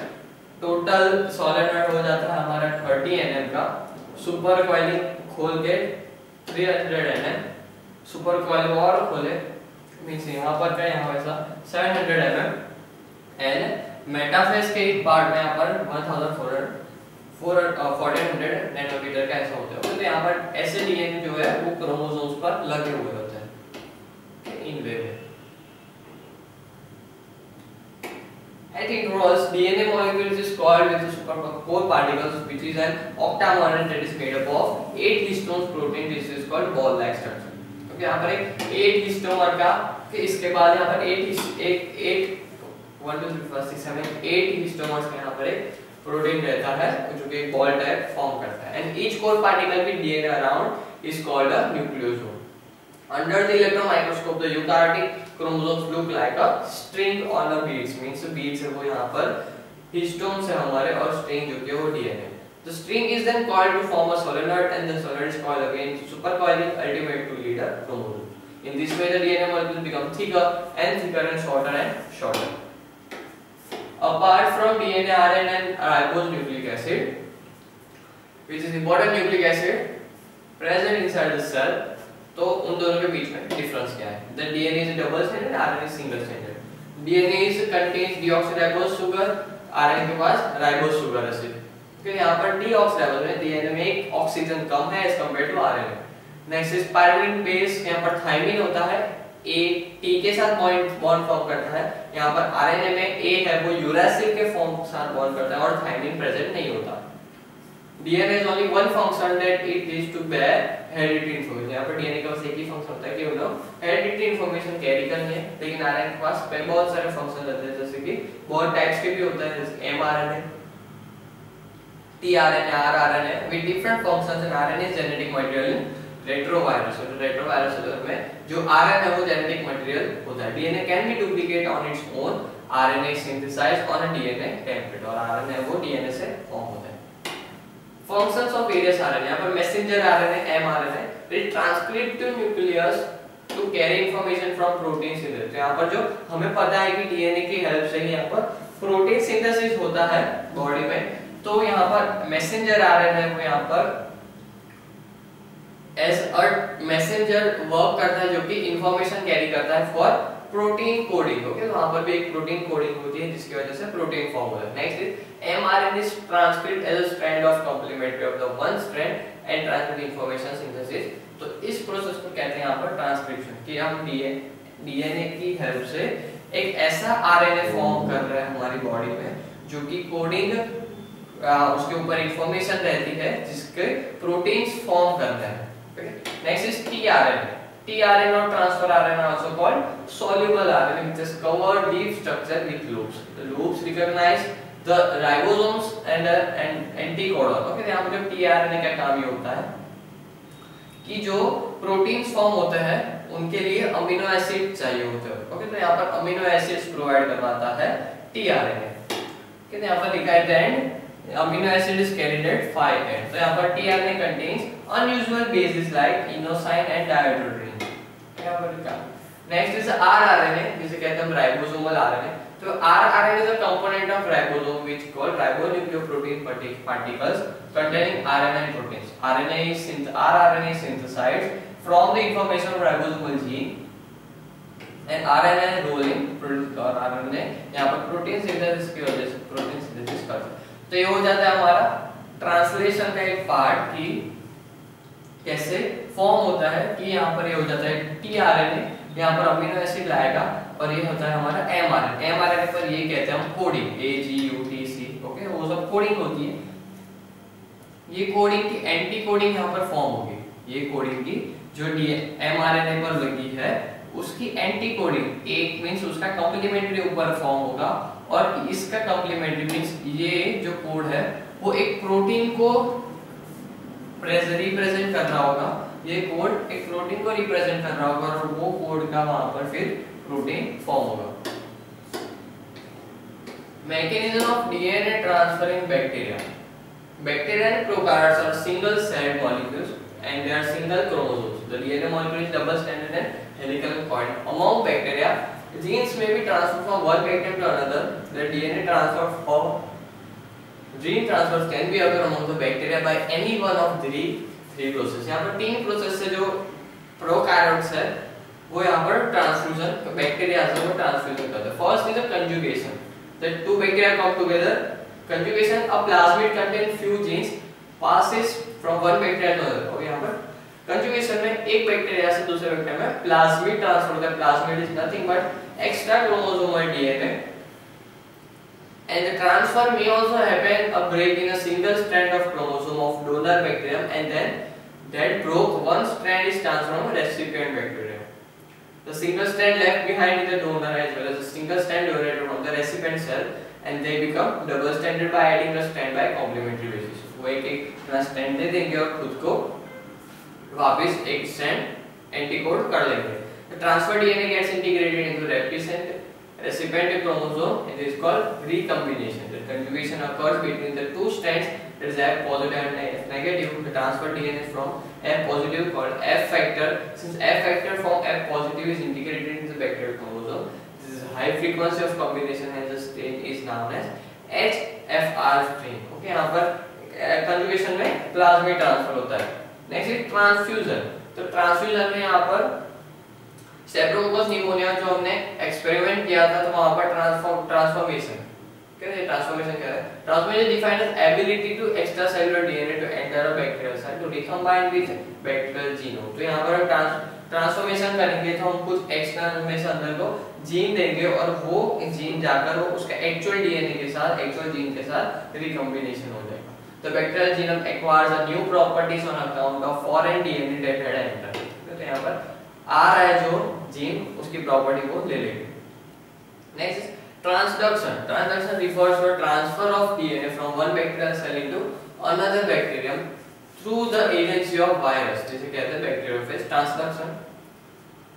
टोटल सोलेनॉइड हो जाता है हमारा 30 nm का, सुपर कॉइलिंग खोल के 300 nm, सुपर कॉइल और खोले मींस यहाँ पर क्या यहाँ वैसा 700 mm एंड मेटाफेज के एक पार्ट में यहाँ पर 1400 नैनोमीटर का ऐसा होता है। तो यहाँ पर ऐसे डीएनए जो है वो क्रोमोसोम्स पर लगे हुए होते हैं इन वे में। At intervals, DNA molecules is called with supercore particles, which is an octamer that is made up of 8 histones protein. This is called ball-like structure. Okay, यहाँ पर एक 8 histomer का, फिर इसके बाद यहाँ पर 8 histomers का यहाँ पर एक प्रोटीन रहता है जो कि एक बॉल टाइप फॉर्म करता है। And each core particle with DNA around is called a nucleosome. Under the electron microscope, the eukaryotic chromosomes look like a string on a beads. Means beads है वो यहाँ पर histones है हमारे और string जो कि वो DNA. The string is then coiled to form a solenoid, and the solenoid is coiled again supercoiling ultimate to lead a chromosome. In this way, the DNA molecules become thicker and shorter and shorter. Apart from DNA, RNA and ribose nucleic acid, which is important nucleic acid present inside the cell. तो उन दोनों के बीच में difference क्या है? The DNA is double stranded, RNA is single stranded. DNA is contains deoxyribose sugar, RNA के पास ribose sugar acid. क्योंकि यहाँ पर deoxyribose में DNA में एक ऑक्सीजन कम है as compared to RNA. Next is pyrimidine base, यहाँ पर थाइमिन होता है, A T के साथ बॉन्ड फॉर्म करता है. यहाँ पर RNA में A है वो यूरासिल के फॉर्म के साथ बॉन्ड करता है और थाइमिन प्रेजेंट नहीं होता. DNA has only one function, that it is to bear hereditary information. यहाँ पर DNA का बस एक ही फंक्शन होता है कि वो लोग hereditary information कैरी करनी है, लेकिन RNA के पास बहुत सारे फंक्शन रहते हैं जैसे कि बहुत टाइप्स के भी होता है जैसे mRNA, tRNA, rRNA with different functions. And RNA is genetic material in retrovirus. So retrovirus में जो RNA है वो genetic material होता है. DNA can be duplicate on its own. RNA is synthesized on a DNA template और RNA वो DNA से form होता है. Functions of various RNA, यहाँ पर messenger RNA, mRNA, it transcript to nucleus to carry information from protein synthesis. तो यहाँ पर जो हमें पता है कि DNA की हेल्प से ही यहाँ पर प्रोटीन सिंथेसिस होता है बॉडी में, तो यहाँ पर messenger RNA वो यहाँ पर as a messenger वर्क करता है जो कि इंफॉर्मेशन कैरी करता है फॉर प्रोटीन कोडिंग. ओके, तो वहां पर भी एक प्रोटीन कोडिंग होती है जिसकी वजह से प्रोटीन फॉर्म होता है. Next is mRNA is transcribed as a strand of complementary of the one strand and transmit information synthesis. तो इस प्रोसेस को कहते हैं यहाँ पर ट्रांसक्रिप्शन, कि हम डीएनए की हेल्प से एक ऐसा आरएनए फॉर्म कर रहे हैं हमारी बॉडी में जो कि कोडिंग उसके ऊपर इंफॉर्मेशन रहती है जिसके प्रोटीन्स फॉर्म करते हैं. Next is tRNA. tRNA or transfer RNA also called soluble RNA, which is covered deep structure with loops. The loops recognize the ribosomes and anticodon. Okay, यहाँ पर जो tRNA का काम ये होता है कि जो प्रोटीन्स फॉर्म होते हैं उनके लिए अमीनो एसिड चाहिए होते हैं. ओके, तो यहाँ पर अमीनो एसिड्स प्रोवाइड करवाता है tRNA. ठीक है, यहाँ पर लिखा है then amino acid is carried at 5 ends. तो यहाँ पर tRNA contains unusual bases like inosine and dihydrogen. यहाँ पर लिखा. Next is rRNA, जिसे कहते हैं हम ribosomal RNA. तो rRNA is a component of ribosome which called ribonucleoprotein particles containing RNA and proteins. rRNA is synthesized from the information of ribosomal gene and RNA role in और RNA यहाँ पर protein synthesis की वजह से protein synthesis करता है. तो ये हो जाता है हमारा ट्रांसलेशन का एक पार्ट कि कैसे फॉर्म होता है कि यहाँ पर ये हो जाता है tRNA, यहाँ पर अमीनो एसिड लाएगा और ये होता है हमारा mRNA. mRNA पर ये कहते हैं हम कोडिंग, AGUTC. ओके, वो सब कोडिंग होती है. ये कोडिंग की एंटी कोडिंग यहाँ पर फॉर्म होगी. ये कोडिंग की जो mRNA पर लगी है उसकी एंटी कोडिंग एक मींस उसका कॉम्प्लीमेंट्री ऊपर फॉर्म होगा और इसका कॉम्प्लीमेंट्री मींस ये जो कोड है वो एक प्रोटीन को रिप्रेजेंट कर रहा होगा ये कोड एक प्रोटीन को रिप्रेजेंट कर रहा होगा और वो कोड का वहां पर फिर प्रोटीन फॉर्म होगा। Mechanism of DNA transfer in bacteria. Bacteria and prokaryotes are single-celled molecules and they are single chromosomes. The DNA molecule is double-stranded and helical coiled. Among bacteria, genes may be transferred from one bacterium to another. The DNA transfer or gene transfers can be occur among the bacteria by any one of three processes. यहाँ पर 3 process से जो prokaryotes है वो यहाँ पर transfusion bacteria से वो ट्रांसफ्यूजन करते हैं। First is a conjugation, the two bacteria come together. Conjugation, a plasmid contains few genes passes from one bacteria to another. और यहाँ पर conjugation में एक बैक्टीरिया से दूसरे बैक्टीरिया में प्लाज्मिड ट्रांसफर होता है। Plasmid is nothing but extra chromosomal DNA and the transfer may also happen a break in a single strand of chromosome of donor bacterium and then that broke one strand is transferred from recipient bacterium. The single strand left behind in the donor as well as a single strand donated from the recipient cell and they become double stranded by adding the strand by complementary basis. वो एक strand दे देंगे और खुद को वापस एक strand एंटीकोड कर लेंगे. The transferred DNA gets integrated into recipient chromosome and is called recombination. The conjugation occurs between the two strands that is F positive and F negative. The transferred DNA from F positive called F factor. Since F factor from F positive is integrated into the bacterial chromosome, this is high frequency of combination and the strain is known as HFR strain. Okay, यहाँ पर conjugation में plasmid transfer होता है. Next is transfusion. तो transfusion में यहाँ पर streptococcus pneumonia जो हमने एक्सपेरिमेंट किया था तो वहां पर ट्रांसफॉर्मेशन कहते हैं. ट्रांसफॉर्मेशन क्या है? Transformation defined as ability to extracellular DNA to enter a bacterial cell to recombine with bacterial genome. तो यहां पर ट्रांसफॉर्मेशन करेंगे तो हम कुछ एक्सटर्नल में से अंदर को जीन देंगे और वो जीन जाकर वो उसका एक्चुअल डीएनए के साथ एक्चुअल जीन के साथ रिकम्बिनेशन हो जाएगा. The bacterial genome acquires a new properties on account of foreign DNA that had entered. तो यहाँ पर आ रहा है जो जीन उसकी प्रॉपर्टी को ले लेंगे. Next transduction. Transduction refers to a transfer of DNA from one bacterial cell into another bacterium through the agency of virus. जिसे कहते हैं bacteriophage transduction.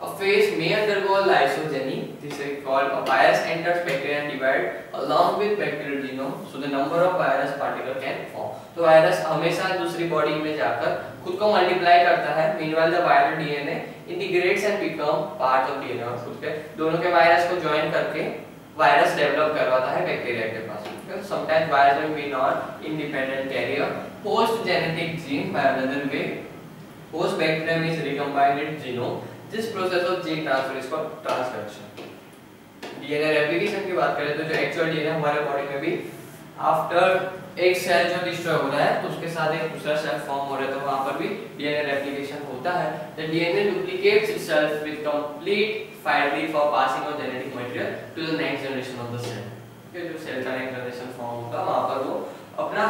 A phase may undergo a lysogeny. This is called a virus enters bacteria and divide along with bacterial genome, so the number of virus particle can form. तो virus हमेशा दूसरी body में जाकर खुद को multiply करता है. Meanwhile the viral DNA integrates and become part of DNA. और खुद के दोनों के वायरस को ज्वाइन करके वायरस डेवलप करवाता है बैक्टीरिया के पास. Sometimes virus may not independent carry a host genetic gene by another way. Host bacterium is recombined its genome. This process of gene transfer is called transduction. DNA replication की बात करें तो जो actual DNA हमारे body में भी after एक cell जो डिस्ट्रॉय हो रहा है तो उसके साथ एक दूसरा सेल फॉर्म हो रहा है तो वहां पर भी DNA replication होता है. The DNA duplicates itself with complete fidelity for passing on genetic material to the next generation of the cell. कि जो सेल का नेक्स्ट जनरेशन फॉर्म होगा वहां पर वो अपना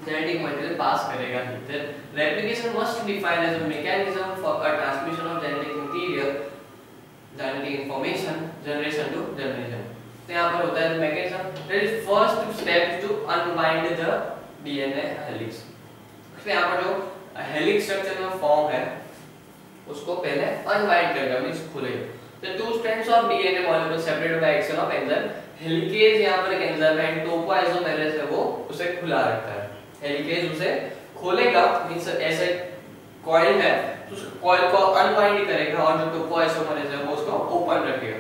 genetic material pass करेगा ही. Then replication must be defined as a mechanism for a transmission of genetic material, genetic information, generation to generation. तो यहाँ पर होता है mechanism that is first step to unwind the DNA helix. तो यहाँ पर जो helix structure में फॉर्म है उसको पहले unwind करेगा मींस खुलेगा. The two strands of DNA molecule separated by action of enzyme. Helicase यहाँ पर एक एंजाइम है टोपोआइसोमेरेज है वो उसे खुला रखता है. हेलिकेज उसे खोलेगा मींस ऐसे कॉइल है तो उस कॉइल को अनवाइंड करेगा और जो टोपोआइसोमेरेज है वो उसको ओपन रखेगा.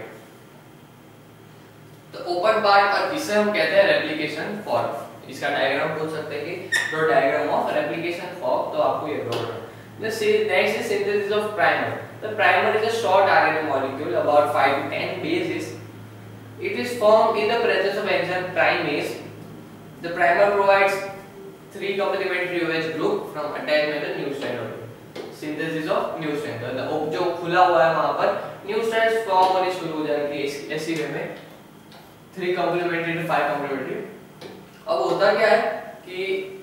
तो ओपन पार्ट और इसे हम कहते हैं रेप्लिकेशन फॉर्क. इसका डायग्राम बोल सकते हैं कि draw diagram of replication fork. तो आपको ये ड्रॉ करना है. Next is synthesis of primer. The primer is a short RNA molecule about 5 to 10 bases. It is formed in the presence of enzyme primase. The primer provides 3 complementary OH group from attachment to new strand. Synthesis of new strand. तो जो खुला हुआ है वहाँ पर new strands form होने शुरू हो जाएंगे ऐसी वे में 3 complementary to 5 complementary. अब होता क्या है कि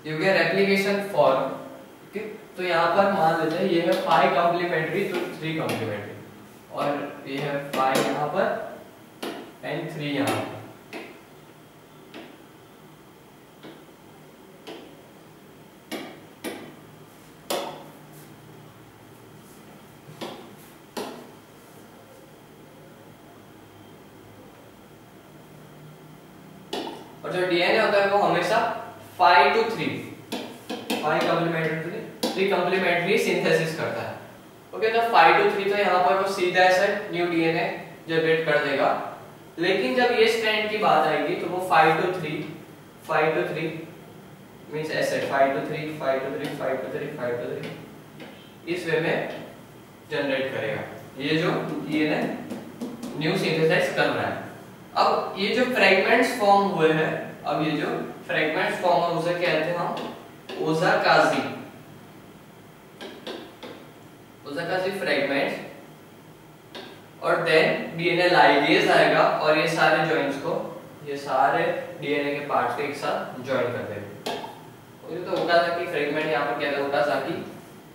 you get replication form. Okay? तो यहाँ पर मान लेते हैं ये है 5 कॉम्प्लीमेंट्री तो 3 कॉम्प्लीमेंट्री और ये है 5 यहाँ पर एंड 3 यहाँ पर. और जो डीएनए होता है वो हमेशा 5 to 3 कॉम्प्लीमेंट्री सिंथेसिस करता है। ओके, तो 5 to 3 तो यहाँ पर वो सीधा ऐसा न्यू डीएनए जनरेट कर देगा, लेकिन जब ये स्ट्रैंड की बात आएगी तो वो 5 to 3 मींस ऐसे 5 to 3 5 to 3 5 to 3 5 to 3 इस वे में जनरेट करेगा। ये जो डीएनए न्यू सिंथेसाइज कर रहा है। अब ये जो फ्रेगमेंट्स फॉर्म हुए हैं, अब ये जो फ्रेगमेंट्स फॉर्म है उसे कहते हैं हम ओजाकाजी फ्रेगमेंट्स। और देन डीएनए लाइगेज आएगा और ये सारे जॉइंट्स को, ये सारे डीएनए के पार्ट्स को एक साथ जॉइन कर देगा। ये तो ओकाजाकी फ्रेगमेंट यहाँ पर कहते हैं ओकाजाकी।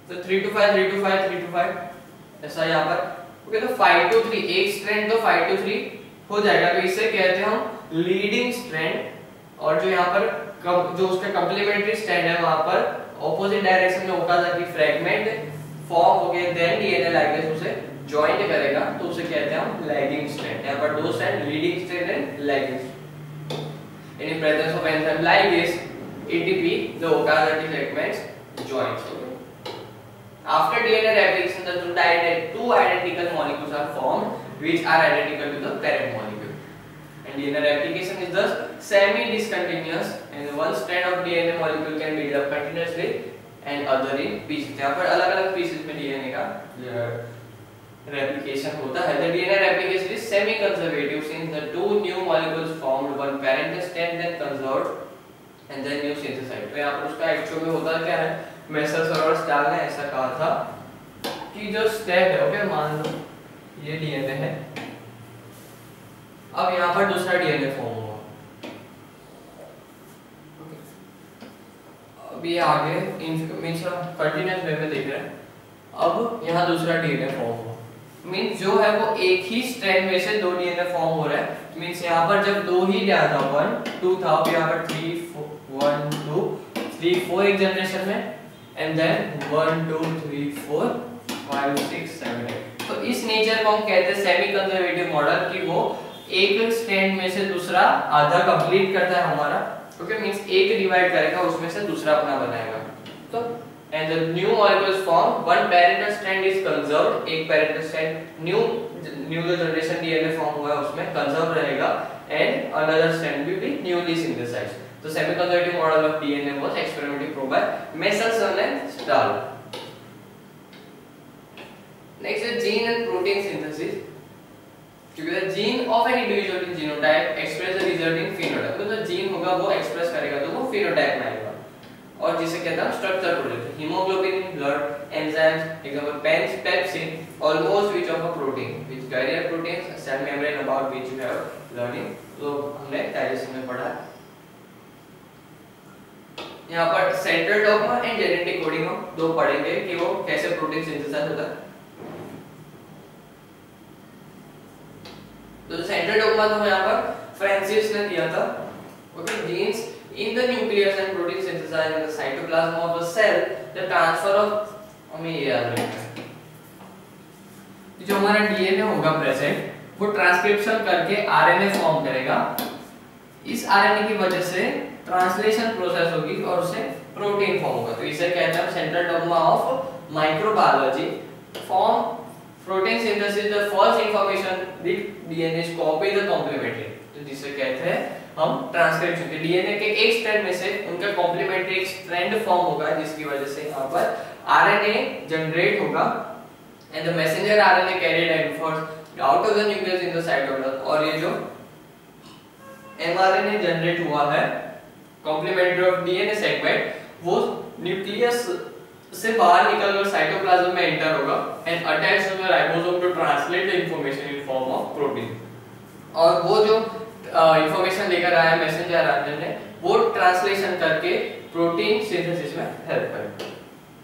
तो 3 to 5 3 to 5 3 to 5 ऐसा यहाँ पर। ओके, तो 5 to 3 एक स्ट्रैंड तो 5 to 3 हो जाएगा, तो इसे कहते हैं हम लीडिंग स्ट्रैंड। और जो यहाँ पर जो उसका कंप्लीमेंट्री स्ट्रैंड है वहां पर ऑपोजिट डायरेक्शन में ओकाजाकी फ्रेगमेंट फॉर्म हो गए, देन डीएनए लाइगेज उसे ज्वाइन करेगा, तो उसे कहते हैं हम लैगिंग स्ट्रैंड। यहाँ पर दो strand, leading strand and lagging. In presence of enzyme ligase ATP the Okazaki fragments joins. After DNA replication, the two identical molecules are formed which are identical to the parent molecule. And DNA replication is thus semi-discontinuous, and one strand of DNA molecule can be developed continuously and other in pieces. यहाँ पर अलग-अलग pieces में DNA का replication होता है। The DNA replication is semi-conservative since the two new molecules formed one parent strand then conserved and then new synthesized। तो यहाँ पर उसका एक्चुअल में होता क्या है, मेसर्स और स्टाल ने ऐसा कहा था कि जो स्टेप है, ओके मान लो ये डीएनए है, अब यहाँ पर दूसरा डीएनए फॉर्म हुआ, अब ये आगे मींस कंटीन्यूअस वे में देख रहे हैं, अब यहाँ दूसरा डीएनए फॉर्म हुआ, मींस जो है वो एक ही स्ट्रैंड में से दो डीएनए फॉर्म हो रहा है। मींस यहाँ पर जब दो ही लिया था 1 2 था, अब यहाँ पर 3 1 2 3 4 एक जनरेशन में, एंड देन 1 2 3 4 5 6 7 8। तो इस नेचर को हम कहते हैं सेमी कंजर्वेटिव मॉडल, कि वो एक स्ट्रैंड में से दूसरा आधा कंप्लीट करता है हमारा, ओके मींस एक डिवाइड करेगा उसमें से दूसरा अपना बनाएगा। तो and the new molecules form, one parental strand is conserved, एक parental strand new जो generation DNA फॉर्म हुआ है उसमें conserved रहेगा, and another strand will be newly synthesized. So semi-conservative model of DNA was experimentally proved by Messerson and Stahl. Next is gene and protein synthesis. क्योंकि the gene of an individual genotype express the resulting phenotype, तो जो gene होगा वो express करेगा तो वो phenotype में आएगा, और जिसे कहते हैं structure protein. Haemoglobin in blood, enzymes example pepsin, almost which of a protein which carrier proteins, cell membrane about which you have learning, तो हमने डाइजेशन में पढ़ा। यहाँ पर central dogma and genetic coding हम दो पढ़ेंगे कि वो कैसे प्रोटीन सिंथेसाइज होता है। तो सेंट्रल डॉगमा तो यहाँ पर फ्रांसिस ने दिया था, okay genes in the nucleus and protein synthesized in the cytoplasm of the cell, the transfer of हमें ये याद रखना है, जो हमारा डीएनए होगा प्रेजेंट वो ट्रांसक्रिप्शन करके आरएनए फॉर्म करेगा, इस आरएनए की वजह से ट्रांसलेशन प्रोसेस होगी और उससे प्रोटीन फॉर्म होगा। तो इसे कहते हैं central dogma of microbiology. Form protein synthesis the first information that DNA is copy the complementary, तो जिसे कहते हैं हम ट्रांसक्रिप्शन के डीएनए के एक स्ट्रैंड में से उनका कॉम्प्लीमेंट्री एक स्ट्रैंड फॉर्म होगा, जिसकी वजह से यहाँ पर आरएनए जनरेट होगा, and the messenger RNA carried enforce out of the nucleus in the cytoplasm. और ये जो एमआरएनए जनरेट हुआ है कॉम्प्लीमेंट्री ऑफ डीएनए सेगमेंट, वो न्यूक्लियस से बाहर निकलकर साइटोप्लाज्म में एंटर होगा and attach to the ribosome to translate the information in form of protein. और वो जो इंफॉर्मेशन लेकर आया मैसेंजर आरएनए वो ट्रांसलेशन करके प्रोटीन सिंथेसिस में हेल्प करेगा।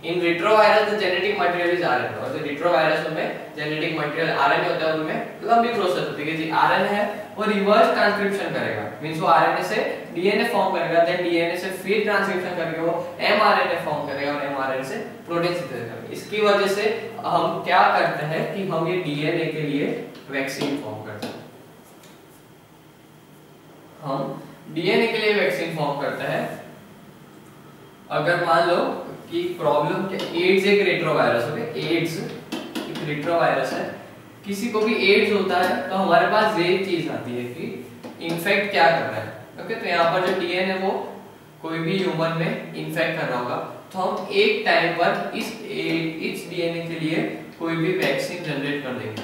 इन retrovirus the genetic material is RNA, और जो रिट्रोवायरस में जेनेटिक मटेरियल आरएनए होता है उनमें लंबी प्रोसेस होती है कि आरएनए है वो रिवर्स ट्रांसक्रिप्शन करेगा, मींस वो आरएनए से डीएनए फॉर्म करेगा, देन डीएनए से फिर ट्रांसक्रिप्शन करके वो एमआरएनए फॉर्म करेगा और एमआरएनए से प्रोटीन सिंथेसिस करेगा। इसकी वजह से हम क्या करते हैं कि हम ये डीएनए के लिए वैक्सीन फॉर्म करते हैं। हम डीएनए के लिए वैक्सीन फॉर्म करता है अगर मान लो कि प्रॉब्लम एड्स एक रेट्रोवायरस, ओके, एड्स एक रेट्रोवायरस है, किसी को भी एड्स होता है तो हमारे पास ये चीज आती है कि इन्फेक्ट क्या कर रहा है, ओके। तो यहाँ पर जो डीएनए वो कोई भी ह्यूमन में इन्फेक्ट कर रहा होगा, तो हम एक टाइम पर इस डीएनए के लिए कोई भी वैक्सीन जनरेट कर देंगे,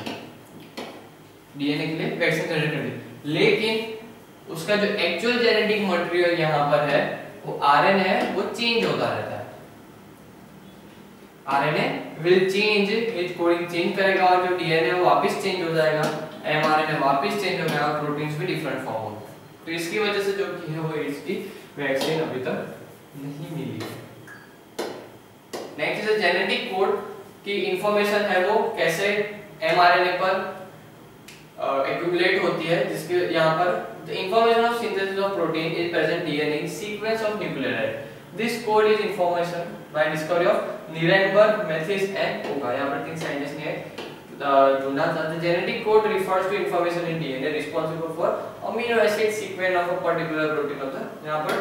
डीएनए के लिए वैक्सीन जनरेट कर देंगे। लेकिन उसका जो एक्चुअल जेनेटिक मटेरियल यहाँ पर है वो आरएनए है, वो चेंज होता रहता है। RNA will change, which coding change करेगा और जो डीएनए वो वापस चेंज हो जाएगा, एमआरएनए वापस चेंज हो जाएगा, प्रोटीन्स भी डिफरेंट फॉर्म होंगे। तो इसकी वजह से जो की है वो एड्स की वैक्सीन अभी तक नहीं मिली है। नेक्स्ट इज जेनेटिक कोड की इंफॉर्मेशन है वो कैसे एमआरएनए पर एक्यूमुलेट होती है, जिसके यहाँ पर the information of synthesis of protein is present DNA in sequence of nucleotide. This code is information by discovery of Nirenberg, Mathis and Oka. यहाँ पर 3 साइंटिस्ट ने ढूंढा था। The genetic code refers to information in DNA responsible for amino acid sequence of a particular protein होता है। यहाँ पर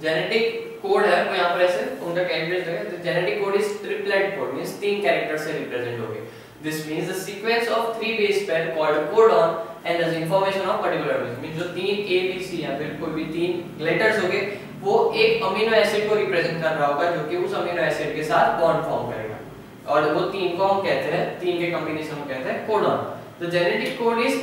genetic code है वो यहाँ पर ऐसे उनका कैरेक्टर्स है। The genetic code is triplet code, means 3 character से रिप्रेजेंट होंगे। This means the sequence of 3 base pair called codon and the information of particular base, means जो 3 A B C या फिर कोई भी 3 लेटर्स होंगे वो एक अमीनो एसिड को रिप्रेजेंट कर रहा होगा जो कि उस अमीनो एसिड के साथ बॉन्ड फॉर्म करेगा, और वो 3 को हम कहते हैं, 3 के कॉम्बिनेशन को कहते हैं codon. The genetic code is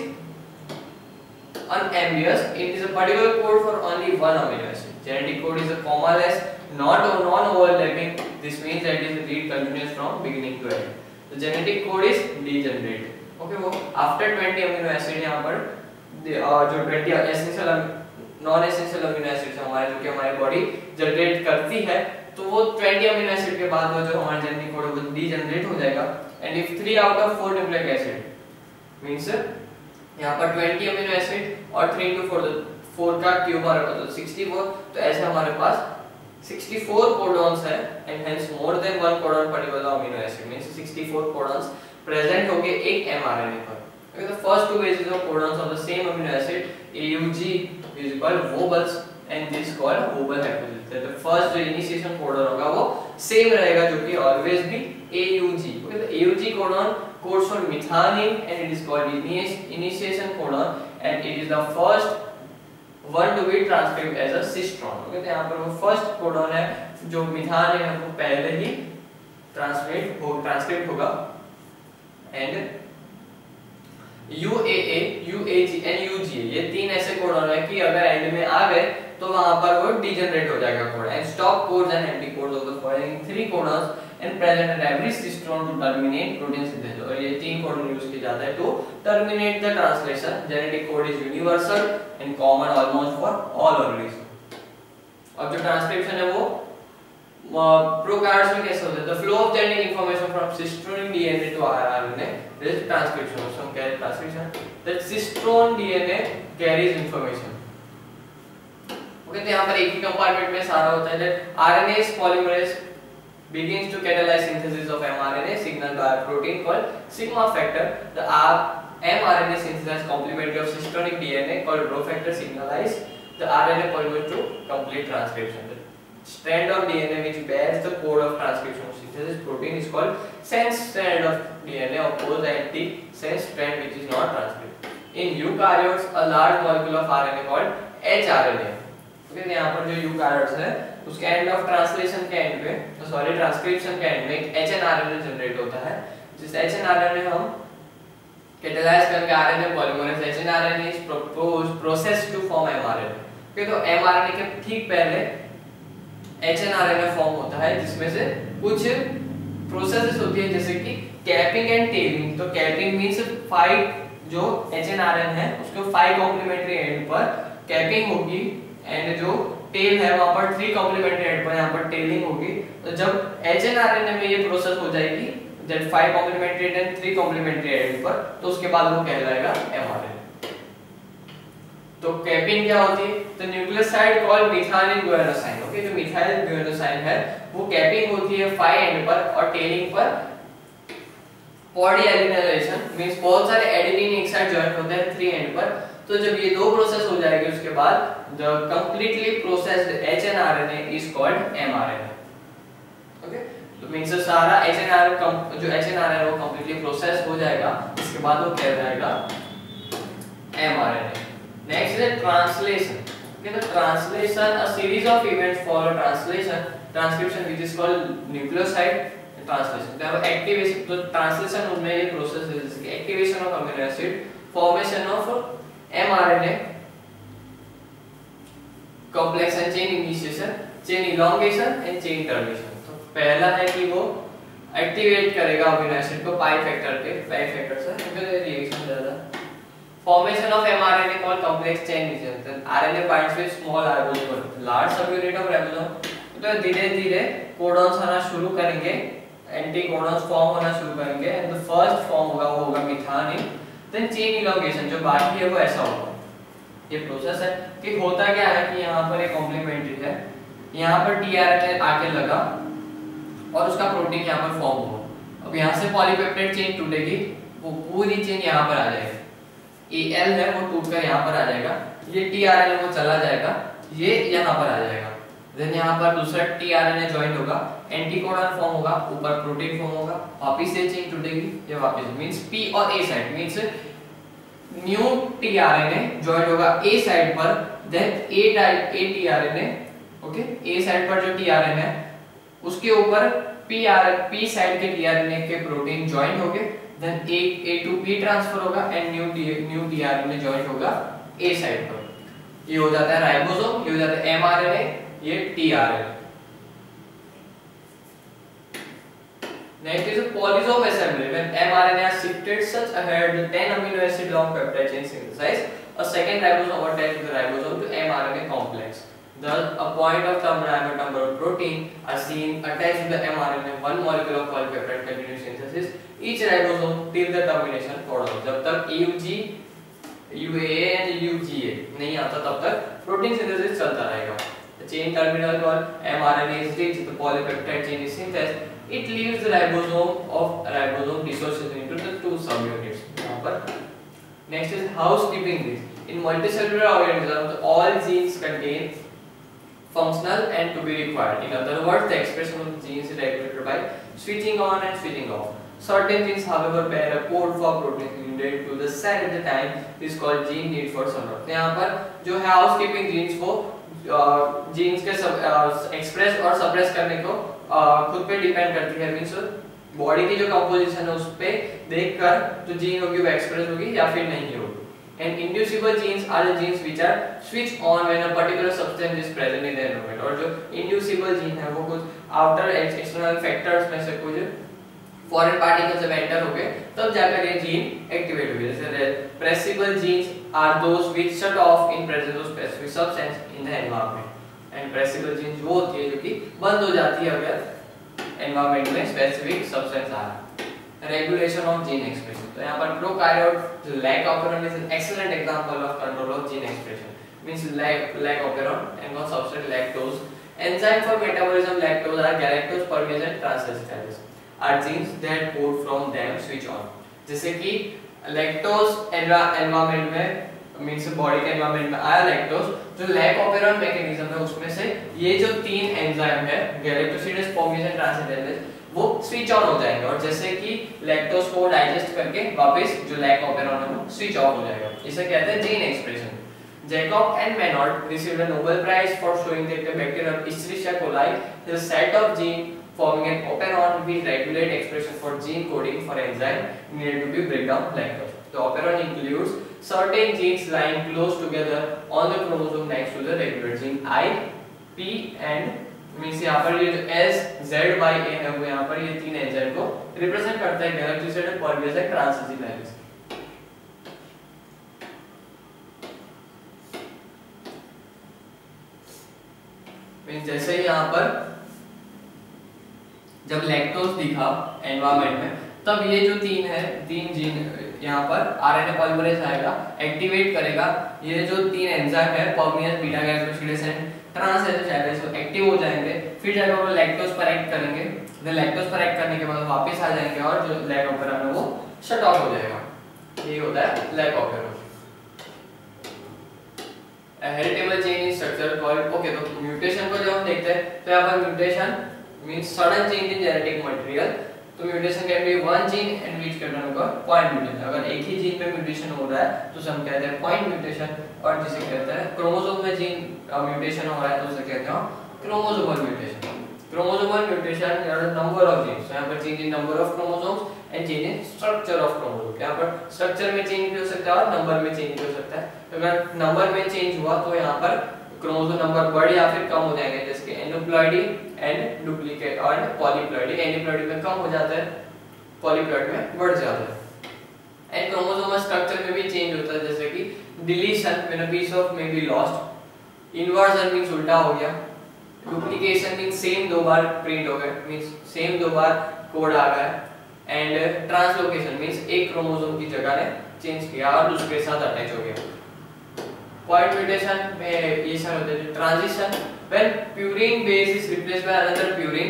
unambiguous, it is a particular code for only one amino acid. Genetic code is a commaless, not non-overlapping. This means that it is read continuous from beginning to end. The genetic code is degenerate. Okay, वो after 20 amino acid यहाँ पर जो 20 essential non essential amino acids हमारे जो कि हमारी body generate करती है, तो वो 20 अमीनो एसिड के बाद वो जो हमारा जेनेटिक कोड वो डीजनरेट हो जाएगा। And if 3 out of 4 nucleic acid means यहाँ पर 20 अमीनो एसिड और 3 into 4 का क्यूब आ रहा है तो 64, तो ऐसे हमारे पास 64 कोडॉन्स है and hence more than one codon particular amino acid means 64 codons present होंगे एक एमआरएनए पर। Okay, the first 2 bases of codons of the same amino acid AUG is called vowels and this is called vowel hypothesis. The first जो initiation codon होगा वो same रहेगा जो कि always be AUG. Okay, the AUG codon codes for methionine and it is called initiation codon and it is the first one to be transcribed as a cistron. Okay, तो यहाँ पर वो first codon है जो methionine है वो पहले ही transcript होगा and UAA, UAG and UGA ये 3 ऐसे कोडॉन है कि अगर एंड में आ गए तो वहां पर वो डीजनरेट हो जाएगा code. And stop codes and anticodes of the following 3 codons and present in every cistron to terminate protein synthesis. और ये 3 कोडॉन यूज किया जाता है to terminate the translation. Genetic code is universal and common almost for all organism. अब जो transcription है वो prokaryotes में कैसे होता है? The flow of genetic information from cistron DNA to RNA is transcription. So हम कहते हैं transcription that cistron DNA carries information. Okay, तो यहां पर एक ही कंपार्टमेंट में सारा होता है that RNA polymerase begins to catalyze synthesis of mRNA signaled by a protein called sigma factor. The mRNA synthesis complementary of cystonic DNA called rho factor signalize the RNA polymerase to complete transcription. Strand of DNA which bears the code of transcription of synthesis protein is called sense strand of DNA opposed anti-sense strand which is not transcript. In eukaryotes, a large molecule of RNA called hRNA. Okay, यहाँ पर जो eukaryotes है उसके end of translation के and पे sorry transcription के and में एक hNRNA जनरेट होता है, जिस hNRNA हम कैटेलाइज करके RNA polymerase hNRNA is processed to form mRNA. Okay, तो mRNA के ठीक पहले hNRNA फॉर्म होता है जिसमें से कुछ प्रोसेसेस होती है जैसे कि कैपिंग एंड टेलिंग। तो कैपिंग मींस 5 जो hNRNA है उसको 5 कॉम्प्लीमेंट्री एंड पर कैपिंग होगी एंड जो टेल है वहां पर 3 कॉम्प्लीमेंट्री एंड पर यहाँ पर टेलिंग होगी। तो जब hNRNA में ये प्रोसेस हो जाएगी that 5 complementary end 3 complementary end पर, तो उसके बाद वो कहलाएगा mRNA। तो कैपिंग क्या होती है? तो न्यूक्लियोसाइड कॉल्ड मिथाइल गुआनोसाइन। ओके, जो मिथाइल गुआनोसाइन है वो कैपिंग होती है 5 एंड पर और टेलिंग पर पॉलीएलिनाइजेशन मींस बहुत सारे एडेनिन एक साथ जॉइन होते हैं 3 एंड पर। तो जब ये दो प्रोसेस हो जाएगी उसके बाद the completely processed HNRNA is called mRNA। Okay, तो मींस सारा जो HNRNA है वो कंप्लीटली प्रोसेस हो जाएगा, इसके बाद वो क्या जाएगा mRNA। नेक्स्ट है translation. Okay, the translation, a series of events follow transcription which is called nucleoside translation. There are activation, तो translation उनमें ये process है जैसे कि activation of amino acid, formation of mRNA, complex and chain initiation, chain elongation and chain termination। तो पहला है कि वो activate करेगा amino acid को pi factor से, इनका reaction ज़्यादा। Formation of mRNA called complex chain reaction. Then RNA binds with small ribosome, large subunit of ribosome. तो धीरे-धीरे कोडॉन्स आना शुरू करेंगे, एंटीकोडॉन्स फॉर्म होना शुरू करेंगे, एंड द फर्स्ट फॉर्म होगा वो होगा मिथानिन। देन चेन इलॉन्गेशन जो बाकी है वो ऐसा होगा। ये प्रोसेस है कि होता क्या है कि यहाँ पर एक कॉम्प्लीमेंट्री है, यहाँ पर tRNA आके लगा और उसका प्रोटीन यहाँ पर फॉर्म हुआ। अब यहाँ से पॉलीपेप्टाइड चेन टूटेगी, वो पूरी चेन यहाँ पर आ जाएगी। AL है वो टूटकर यहाँ पर आ जाएगा, ये tRNA वो चला जाएगा, ये यहाँ पर आ जाएगा। देन यहाँ पर दूसरा tRNA ज्वाइन होगा, एंटीकोडॉन फॉर्म होगा, ऊपर प्रोटीन फॉर्म होगा, वापस से चेन टूटेगी, ये वापस मींस P और A side means new tRNA join होगा A साइड पर, then A tRNA, okay, A side पर जो tRNA है उसके ऊपर P साइड के tRNA के प्रोटीन ज्वाइन होंगे, then A to P transfer होगा एंड न्यू tRNA ज्वाइन होगा A साइड पर। ये हो जाता है राइबोसोम, ये हो जाता है mRNA, ये tRNA। Next is a polysome assembly. When mRNA are shifted such ahead the 10 amino acid long peptide chain synthesized, a second ribosome attached to the ribosome to mRNA complex. Thus, a point of terminal number of protein are seen attached to the mRNA. One molecule of polypeptide continues synthesis each ribosome till the termination codon. जब तक UG, UAA and UGA नहीं आता तब तक protein synthesis चलता रहेगा। The chain terminal called mRNA is reached, the polypeptide chain is synthesized. It leaves the ribosome dissociated into the two subunits. यहाँ पर next is housekeeping this. In multicellular organisms, all genes contain functional and to be required. In other words, the expression of genes is regulated by switching on and switching off. Certain genes, however, bear a code for proteins needed to the cell at the time. This is called gene need for survival. यहाँ पर जो है housekeeping genes वो genes के express और suppress करने को खुद पे डिपेंड करती है। मींस बॉडी की जो कंपोजिशन है उस पे देखकर जो जीन होगी वो एक्सप्रेस होगी या फिर नहीं होगी। And inducible genes are the genes which are switched on when a particular substance is present in the environment. और जो inducible gene है वो कुछ outer external factors में से कुछ फॉरेन पार्टिकल्स जब एंटर हो गए तब जाकर ये जीन एक्टिवेट हुए। जैसे pressible genes are those which shut off in presence of specific substance in the environment. And pressible genes वो होती है जो कि बंद हो जाती है अगर environment में specific substance आ रहा है। Regulation of gene expression. तो यहाँ पर prokaryote जो lack operon is an excellent example of control of gene expression. Means lack operon and one substrate lactose. Enzyme for metabolism lactose are galactose permease and transcriptase. Are genes that code from them switch on. जैसे कि lactose environment में means body के environment में आया lactose, जो lack operon mechanism है उसमें से ये जो तीन एंजाइम है गैलेक्टोसिडेज, परमेज एंड ट्रांसलेटेज वो स्विच ऑन हो जाएंगे और जैसे कि लैक्टोज को डाइजेस्ट करके वापस जो लैक ऑपेरॉन है वो स्विच ऑफ हो जाएगा। इसे कहते हैं gene expression. Jacob and Menard received a Nobel Prize for showing that the bacterium Escherichia coli is a set of genes forming an operon which regulate expression for gene coding for enzyme needed to be break down lactose. The operon includes certain genes lying close together on the chromosome next to the regular gene I, P and means यहाँ पर ये जो S, Z, Y, A है वो यहाँ पर ये तीन एंजाइम को रिप्रेजेंट करता है गैलेक्टोसिडेज, परमेज एंड ट्रांसलेटेज। मींस जैसे ही यहाँ पर जब लैक्टोज दिखा एनवायरनमेंट में तब ये जो तीन जीन यहाँ पर आरएनए पॉलीमरेज आएगा, एक्टिवेट करेगा ये जो तीन एंजाइम है परमेज, बीटा गैलेक्टोसिडेज एंड ट्रांसलेटेज वो एक्टिव हो जाएंगे, फिर जाकर वो लैक्टोज पर एक्ट करेंगे। देन लैक्टोज पर एक्ट करने के बाद वापस आ जाएंगे और जो लैक ऑपेरॉन है वो शट ऑफ हो जाएगा। ये होता है lac operon. Heritable change in structure called okay. तो म्यूटेशन को जब हम देखते हैं तो यहाँ पर mutation means sudden change in genetic material. तो mutation can be one gene and which can undergo point mutation. अगर एक ही जीन में म्यूटेशन हो रहा है तो उसे हम कहते हैं पॉइंट म्यूटेशन, और जिसे कहते हैं क्रोमोसोम में जीन म्यूटेशन हो रहा है तो उसे कहते हैं क्रोमोसोमल म्यूटेशन। क्रोमोसोमल म्यूटेशन या नंबर ऑफ जीन्स, यहाँ पर change in number of chromosomes and change in structure of chromosome. यहाँ पर स्ट्रक्चर में चेंज भी हो सकता है और नंबर में चेंज भी हो सकता है। अगर नंबर में चेंज हुआ तो यहाँ पर क्रोमोसोम नंबर बढ़ या फिर कम हो जाएंगे, जैसे कि एनोप्लॉइडी एंड डुप्लीकेट और पॉलीप्लॉइडी। एनोप्लॉइडी में कम हो जाता है, पॉलीप्लॉइड में बढ़ जाता है। एंड क्रोमोसोमल स्ट्रक्चर में भी चेंज होता है, जैसे कि deletion when a piece of may be lost, inversion means उल्टा हो गया, डुप्लीकेशन मींस सेम दो बार प्रिंट हो गए मींस सेम दो बार कोड आ गया, एंड ट्रांसलोकेशन मींस एक क्रोमोसोम की जगह ने चेंज किया और दूसरे के साथ अटैच हो गया। पॉइंट म्यूटेशन में ये सारे होते हैं। Transition when purine base is replaced by another purine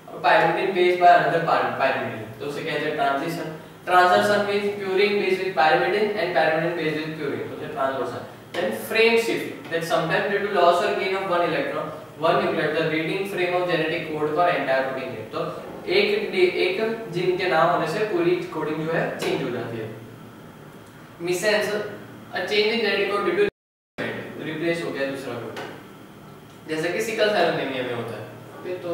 और pyrimidine base by another pyrimidine, तो उसे कहते हैं transition. Transversion means purine base with pyrimidine and pyrimidine base with purine, तो उसे transversion. Then frame shift that sometimes due to loss और gain of one electron one nucleotide the reading frame of genetic code for entire protein है। तो एक gene के नाम होने से पूरी कोडिंग जो है चेंज हो जाती है। Missense a change in genetic code due to replace हो गया दूसरा कोड, जैसे कि सिकल सेल एनीमिया में होता है। ओके, तो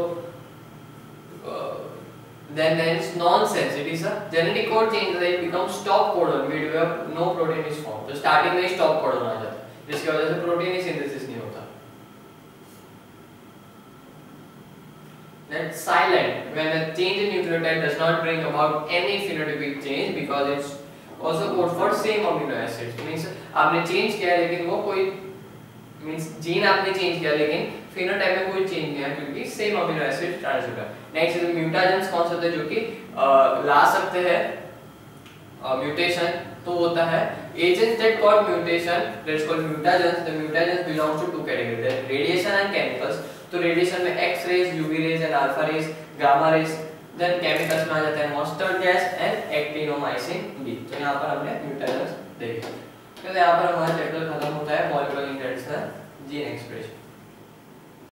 then there is nonsense, it is a genetic code change that becomes stop codon where no protein is formed। तो स्टार्टिंग में ही स्टॉप कोडन आ जाता है जिसकी वजह से प्रोटीन ही सिंथेसिस नहीं होता। Then silent when a change in nucleotide does not bring about any phenotypic change because it's also codes for same amino acids, means आपने चेंज किया लेकिन वो कोई मींस जीन आपने चेंज किया लेकिन फिनोटाइप में कोई चेंज नहीं है क्योंकि सेम अमीनो एसिड ट्रांसफर है। नेक्स्ट इज म्यूटाजेंस कौन सा होता है जो कि ला सकते हैं म्यूटेशन, तो होता है agents that cause mutation that's called mutagens. The mutagens belongs to two categories, radiation and chemicals. तो रेडिएशन में X rays, UV rays and alpha rays, gamma rays. Then chemicals में आ जाता है mustard gas and actinomycin B. तो यहां पर हमने म्यूटाजेंस देखे। तो यहां पर हमारा चैप्टर खत्म होता है मॉलिक्यूलर इंटरेक्शन जीन एक्सप्रेशन।